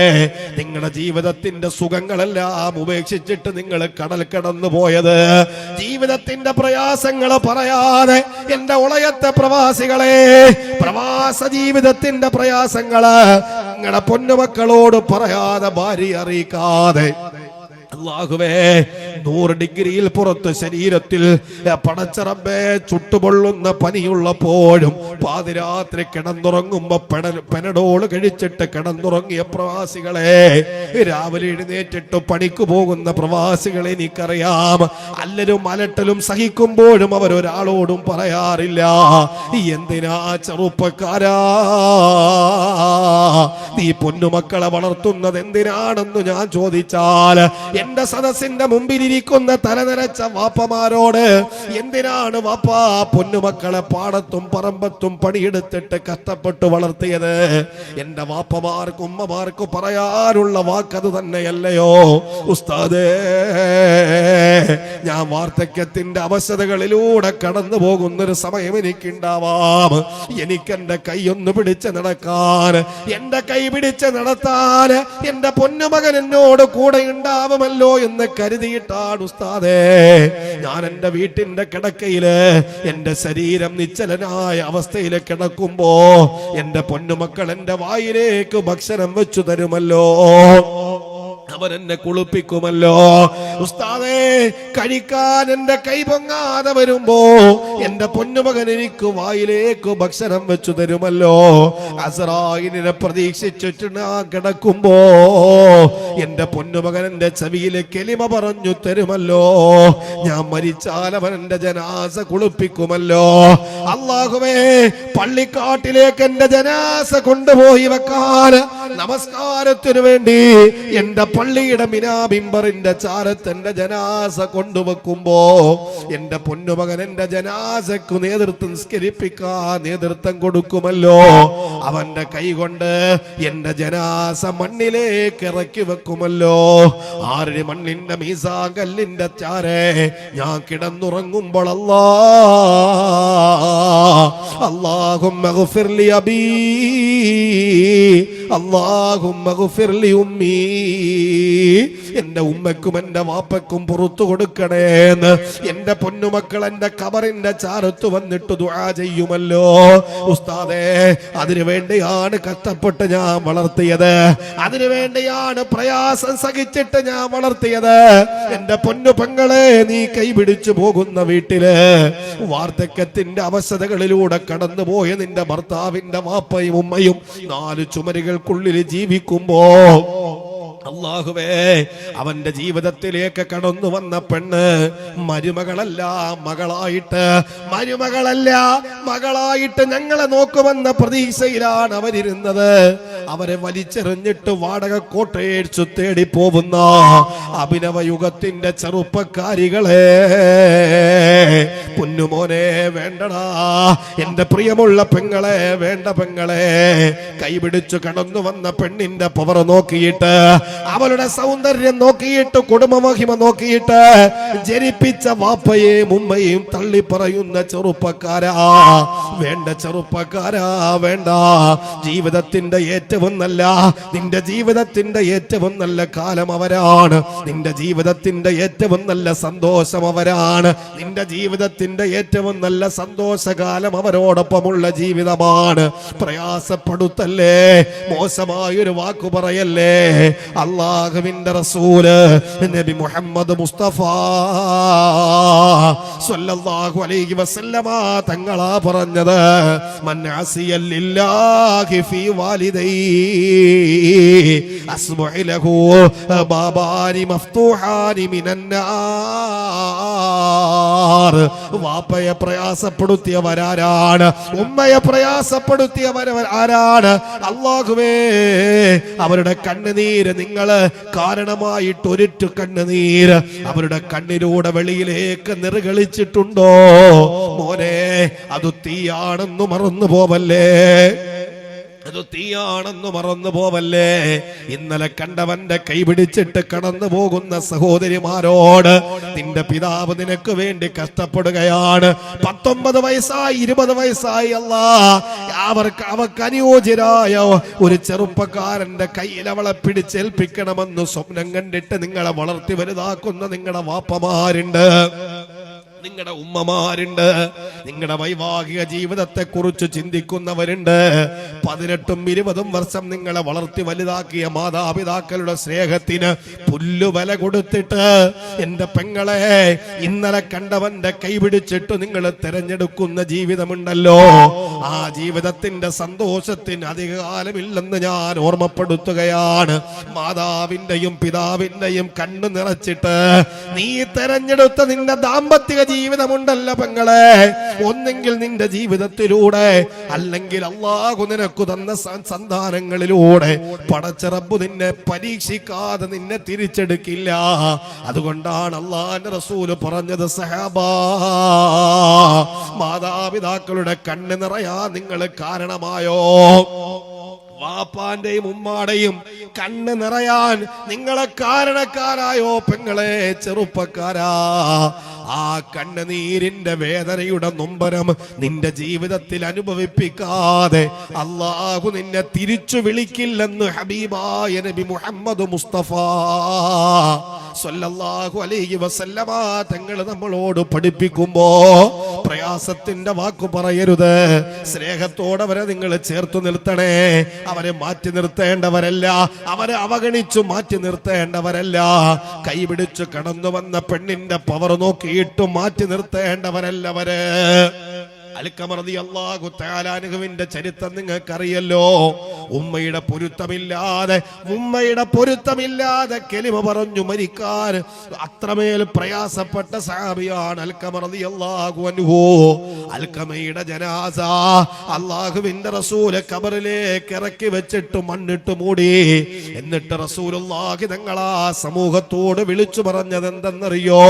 [SPEAKER 1] നിങ്ങളുടെ ജീവിതത്തിന്റെ സുഖങ്ങളെല്ലാം ഉപേക്ഷിച്ചിട്ട് നിങ്ങൾ കടൽ കടന്നു പോയത്? ജീവിതത്തിന്റെ പ്രയാസങ്ങൾ പറയാതെ എന്റെ ഉളയത്തെ പ്രവാസികളെ, പ്രവാസ ജീവിതത്തിന്റെ പ്രയാസങ്ങള് നിങ്ങളുടെ പൊന്നുമക്കളോട് പറയാതെ, ഭാര്യ അറിയിക്കാതെ, അല്ലാഹുവേ 100 ഡിഗ്രിയിൽ പുറത്ത് ശരീരത്തിൽ പടച്ചറമ്പേ ചുട്ടുപൊള്ളുന്ന പനിയുള്ളപ്പോഴും പാതിരാത്രി കിടന്നുറങ്ങുമ്പോ പെനഡോൾ കഴിച്ചിട്ട് കിടന്നുറങ്ങിയ പ്രവാസികളെ, രാവിലെ എഴുന്നേറ്റിട്ട് പണിക്ക് പോകുന്ന പ്രവാസികളെ എനിക്കറിയാം. അല്ലലും അലട്ടലും സഹിക്കുമ്പോഴും അവരൊരാളോടും പറയാറില്ല, എന്തിനാ ചെറുപ്പക്കാരാ നീ പൊന്നുമക്കളെ വളർത്തുന്നത് എന്തിനാണെന്ന് ഞാൻ ചോദിച്ചാൽ, എന്റെ സദസ്സിന്റെ മുമ്പിലിരിക്കുന്ന തലനരച്ച വാപ്പമാരോട്, എന്തിനാണ് വാപ്പാ പൊന്നുമക്കളെ പാടത്തും പറമ്പത്തും പണിയെടുത്തിട്ട് കഷ്ടപ്പെട്ട് വളർത്തിയത്? എന്റെ വാപ്പമാർക്കും ഉമ്മമാർക്കും പറയാനുള്ള വാക്കത് തന്നെയല്ലയോ? ഉസ്താദേ, ഞാൻ വാർദ്ധക്യത്തിന്റെ അവശതകളിലൂടെ കടന്നു പോകുന്നൊരു സമയം എനിക്കുണ്ടാവാം. എനിക്കെന്റെ കൈയൊന്ന് പിടിച്ച് നടക്കാൻ, എന്റെ കൈ പിടിച്ച് നടത്താൻ എന്റെ പൊന്നുമകൻ എന്നോട് കൂടെ ഉണ്ടാവുമല്ലോ എന്ന് കരുതിയിട്ടാണ് ഉസ്താദേ ഞാൻ എന്റെ വീട്ടിന്റെ കിടക്കയില് എന്റെ ശരീരം നിശ്ചലനായ അവസ്ഥയിൽ കിടക്കുമ്പോ എന്റെ പൊന്നുമക്കൾ എന്റെ വായിലേക്ക് ഭക്ഷണം വെച്ചു തരുമല്ലോ, അവരെന്നെ കുളിപ്പിക്കുമല്ലോ. ഉസ്താദേ, കഴിക്കാൻ എന്റെ കൈ പൊങ്ങാതെ വരുമ്പോ എന്റെ പൊന്നുമകൻ എനിക്ക് വായിലേക്ക് ഭക്ഷണം വെച്ചു തരുമല്ലോ. അസ്റായിലിനെ പ്രതീക്ഷിച്ചിട്ട് ഞാൻ കിടക്കുമ്പോ എന്റെ പൊന്നുമകൻ എന്റെ ചെവിയിലെ കെലിമ പറഞ്ഞു തരുമല്ലോ. ഞാൻ മരിച്ചാൽ അവൻ എന്റെ ജനാസ കുളിപ്പിക്കുമല്ലോ. അല്ലാഹുവേ, പള്ളിക്കാട്ടിലേക്ക് എന്റെ ജനാസ കൊണ്ടുപോയി വെക്കാൻ നമസ്കാരത്തിനു വേണ്ടി എന്റെ പള്ളിയുടെ മിനാബിംബറിന്റെ ചാരത്ത് എന്റെ ജനാസ കൊണ്ടുവെക്കുമ്പോ എന്റെ പൊന്നുമകൻ എന്റെ ജനാസക്ക് നേതൃത്വം നിസ്കരിപ്പിക്കാൻ നേതൃത്വം കൊടുക്കുമല്ലോ. അവന്റെ കൈ കൊണ്ട് എന്റെ ജനാസ മണ്ണിലേക്ക് ഇറക്കി വെക്കുമല്ലോ. 6 മണ്ണിന്റെ മീസാൻ കല്ലിന്റെ ചാരെ ഞാൻ കിടന്നുറങ്ങുമ്പോൾ അല്ലാഹുമ്മ ഗഫിർ ലി അബീ അല്ലാഹുമ്മ ഗഫിർ ലി ഉമ്മീ, എന്റെ ഉമ്മക്കും എന്റെ വാപ്പക്കും പുറത്തു കൊടുക്കണേന്ന് എന്റെ പൊന്നുമക്കൾ എന്റെ ഖബറിന്റെ ചാരത്ത് വന്നിട്ട് ദുആ ചെയ്യുമല്ലോ. ഉസ്താദേ, അതിനു വേണ്ടിയാണ് കഷ്ടപ്പെട്ട് ഞാൻ വളർത്തിയത്, അതിനു വേണ്ടിയാണ് പ്രയാസം സഹിച്ചിട്ട് ഞാൻ വളർത്തിയത്. എന്റെ പൊന്നു പെങ്ങളെ, നീ കൈപിടിച്ചു പോകുന്ന വീട്ടില് വാർദ്ധക്യത്തിന്റെ അവസ്ഥകളിലൂടെ കടന്നുപോയ നിന്റെ ഭർത്താവിന്റെ വാപ്പയും ഉമ്മയും 4 ചുമരുകൾക്കുള്ളിൽ ജീവിക്കുമ്പോ അല്ലാഹുവേ, അവന്റെ ജീവിതത്തിലേക്ക് കടന്നു വന്ന പെണ്ണ് മരുമകളല്ല മകളായിട്ട് ഞങ്ങളെ നോക്കുമെന്ന പ്രതീക്ഷയിലാണ് അവരിരുന്നത്. അവരെ വലിച്ചെറിഞ്ഞിട്ട് വാടക കോട്ടേഴ്സ് തേടി പോകുന്ന അഭിനവ യുഗത്തിന്റെ ചെറുപ്പക്കാരികളെ, പൊന്നുമോനെ വേണ്ടടാ, എന്റെ പ്രിയമുള്ള പെങ്ങളെ വേണ്ട പെങ്ങളെ. കൈപിടിച്ചു കടന്നു വന്ന പെണ്ണിന്റെ പവർ നോക്കിയിട്ട്, അവളുടെ സൗന്ദര്യം നോക്കിയിട്ട്, കുടുംബമഹിമ നോക്കിയിട്ട് ജനിപ്പിച്ച വാപ്പയെയും ഉമ്മയെയും തള്ളി പറയുന്ന ചെറുപ്പക്കാരാ വേണ്ട, ചെറുപ്പക്കാരാ വേണ്ട. ജീവിതത്തിന്റെ ഏറ്റവും നല്ല, നിന്റെ ജീവിതത്തിന്റെ ഏറ്റവും നല്ല കാലം അവരാണ്, നിന്റെ ജീവിതത്തിന്റെ ഏറ്റവും നല്ല സന്തോഷം അവരാണ്, നിന്റെ ജീവിതത്തിന്റെ ഏറ്റവും നല്ല സന്തോഷകാലം അവരോടൊപ്പമുള്ള ജീവിതമാണ്. പ്രയാസപ്പെടുത്തല്ലേ, മോശമായൊരു വാക്കു പറയല്ലേ. അല്ലാഹുവിന്റെ റസൂല് നബി മുഹമ്മദ് മുസ്തഫ സ്വല്ലല്ലാഹു അലൈഹി വസല്ലമ തങ്ങളാ പറഞ്ഞത്, മൻ അസിയ ലില്ലാഹി ഫീ വാലിദൈ അസ്ബഉ ലഹു ബാബാനി മഫ്തൂഹാനി മിനന്നാർ. വാപ്പയെ പ്രയാസപ്പെടുത്തിയവരാരാണ്? ഉമ്മയെ പ്രയാസപ്പെടുത്തിയവരാരാണ്? അല്ലാഹുവേ, അവരുടെ കണ്ണുനീര് നിങ്ങള് കാരണമായിട്ട് ഒരിറ്റു കണ്ണുനീര് അവരുടെ കണ്ണിലൂടെ വെളിയിലേക്ക് നിറകളിച്ചിട്ടുണ്ടോ? മോനെ, അത് തീയാണെന്ന് മറന്നു പോവല്ലേ, അത് തീയാണെന്ന് മറന്നു പോവല്ലേ. ഇന്നലെ കണ്ടവന്റെ കൈപിടിച്ചിട്ട് കടന്നു പോകുന്ന സഹോദരിമാരോട്, നിന്റെ പിതാവ് നിനക്ക് വേണ്ടി കഷ്ടപ്പെടുകയാണ്. 19 വയസ്സായി 20 വയസ്സായി അവർക്ക് അനുയോജ്യരായ ഒരു ചെറുപ്പക്കാരന്റെ കയ്യിൽ അവളെ പിടിച്ചേൽപ്പിക്കണമെന്ന് സ്വപ്നം കണ്ടിട്ട് നിങ്ങളെ വളർത്തി വലുതാക്കുന്ന നിങ്ങളുടെ വാപ്പമാരുണ്ട്, നിങ്ങളുടെ ഉമ്മമാരുണ്ട്, നിങ്ങളുടെ വൈവാഹിക ജീവിതത്തെ കുറിച്ച് ചിന്തിക്കുന്നവരുണ്ട്. 18ഉം 20ഉം വർഷം നിങ്ങളെ വളർത്തി വലുതാക്കിയ മാതാപിതാക്കളുടെ സ്നേഹത്തിന് പുല്ലുവില കൊടുത്തിട്ട് എന്റെ പെങ്ങളെ ഇന്നലെ കണ്ടവന്റെ കൈപിടിച്ചിട്ട് നിങ്ങൾ തിരഞ്ഞെടുക്കുന്ന ജീവിതമുണ്ടല്ലോ, ആ ജീവിതത്തിന്റെ സന്തോഷത്തിന് അധികകാലമില്ലെന്ന് ഞാൻ ഓർമ്മപ്പെടുത്തുകയാണ്. മാതാവിന്റെയും പിതാവിന്റെയും കണ്ണു നിറച്ചിട്ട് നീ തെരഞ്ഞെടുത്ത നിന്റെ ദാമ്പത്തിക ജീവിതമുണ്ടല്ലോ പെങ്ങളെ, ഒന്നെങ്കിൽ നിന്റെ ജീവിതത്തിലൂടെ, അല്ലെങ്കിൽ അല്ലാഹു നിനക്ക് തന്ന സന്താനങ്ങളിലൂടെ പടച്ച റബ്ബ് നിന്നെ പരീക്ഷിക്കാതെ നിന്നെ തിരിച്ചെടുക്കില്ല. അതുകൊണ്ടാണ് അല്ലാഹുവിന്റെ റസൂല് പറഞ്ഞത്, സഹാബാ, മാതാപിതാക്കളുടെ കണ്ണ് നിറയാൻ നിങ്ങൾ കാരണമായോ? വാപ്പാന്റെയും ഉമ്മാടെയും കണ്ണ് നിറയാൻ നിങ്ങളെ കാരണക്കാരായോ? പെങ്ങളെ, ചെറുപ്പക്കാരാ, ആ കണ്ണുനീരിന്റെ വേദനയുടെ നൊമ്പരം നിന്റെ ജീവിതത്തിൽ അനുഭവിപ്പിക്കാതെ അല്ലാഹു നിന്നെ തിരിച്ചു വിളിക്കില്ലെന്ന് ഹബീബായ നബി മുഹമ്മദ് മുസ്തഫ സ്വല്ലല്ലാഹു അലൈഹി വസല്ലമ തങ്ങൾ നമ്മളോട് പഠിപ്പിക്കുമ്പോ പ്രയാസത്തിന്റെ വാക്കു പറയരുത്. സ്നേഹത്തോടെ അവരെ നിങ്ങൾ ചേർത്തു നിർത്തണേ. അവരെ മാറ്റി നിർത്തേണ്ടവരല്ല, അവരെ അവഗണിച്ചു മാറ്റി നിർത്തേണ്ടവരല്ല. കൈപിടിച്ചു കടന്നു വന്ന പെണ്ണിന്റെ പവർ നോക്കിയിട്ട് മാറ്റി നിർത്തേണ്ടവരല്ലവര്. അൽഖമ റളിയല്ലാഹു തആല അൻഹുവിന്റെ ചരിത്രം നിങ്ങൾക്കറിയല്ലോ. ഉമ്മയുടെ പൊരുത്തമില്ലാതെ കലിമ പറഞ്ഞു മരിക്കാൻ അത്രമേൽ പ്രയാസപ്പെട്ട സഹാബിയാണ് അൽഖമ റളിയല്ലാഹു അൻഹു. അൽഖമയുടെ ജനാസ അല്ലാഹുവിന്റെ റസൂൽ ഖബറിലേക്ക് ഇറക്കി വെച്ചിട്ട് മണ്ണിട്ട് മൂടി. എന്നിട്ട് റസൂലുള്ളാഹി തങ്ങളാ സമൂഹത്തോട് വിളിച്ചു പറഞ്ഞത് എന്തെന്നറിയോ?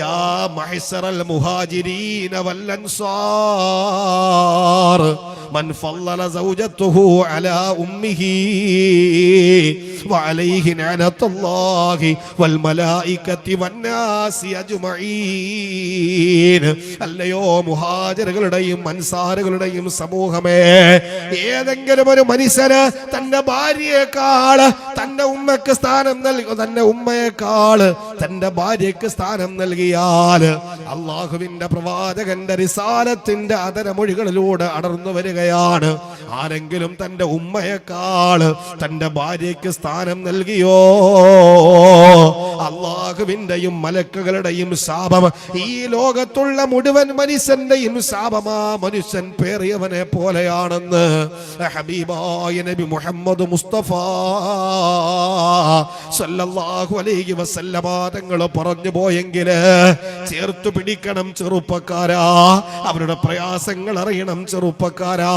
[SPEAKER 1] യാ മഹ്സറൽ മുഹാജിരീന വൽ അൻസാർ മൻ ഫളല സൗജത്തുഹു അലാ ഉമ്മിഹി വഅലൈഹി നഅനത്തുല്ലാഹി വൽ മലായികതി വന്നാസി അജ്മഈൻ. അല്ലയോ മുഹാജിറുകളുടെയും അൻസാറുകളുടെയും സമൂഹമേ, ഏതെങ്കിലും ഒരു മനുഷ്യന് തന്റെ ഭാര്യയെക്കാൾ തന്റെ ഉമ്മയ്ക്ക് സ്ഥാനം തന്റെ ഉമ്മയെക്കാൾ തന്റെ ഭാര്യയ്ക്ക് സ്ഥാനം നൽകിയാൽ അള്ളാഹുവിന്റെ പ്രവാചകന്റെ റിസാലത്തിന്റെ അതരമൊഴികളിലൂടെ അടർന്നു വരികയാണ്. ആരെങ്കിലും തന്റെ ഉമ്മയെക്കാൾ തന്റെ ഭാര്യയ്ക്ക് സ്ഥാനം നൽകിയോ, അള്ളാഹുവിന്റെയും മലക്കുകളുടെയും ശാപം, ഈ ലോകത്തുള്ള മുഴുവൻ മനുഷ്യന്റെയും ശാപമാ മനുഷ്യൻ പേറിയവനെ പോലെയാണെന്ന് ഹബീബായ നബി മുഹമ്മദ് മുസ്തഫ സല്ലല്ലാഹു അലൈഹി വസല്ലമ തങ്ങൾ പറഞ്ഞു പോയെങ്കിൽ ചേർത്തു പിടിക്കണം ചെറുപ്പക്കാരാ. അവരുടെ പ്രയാസങ്ങൾ അറിയണം ചെറുപ്പക്കാരാ.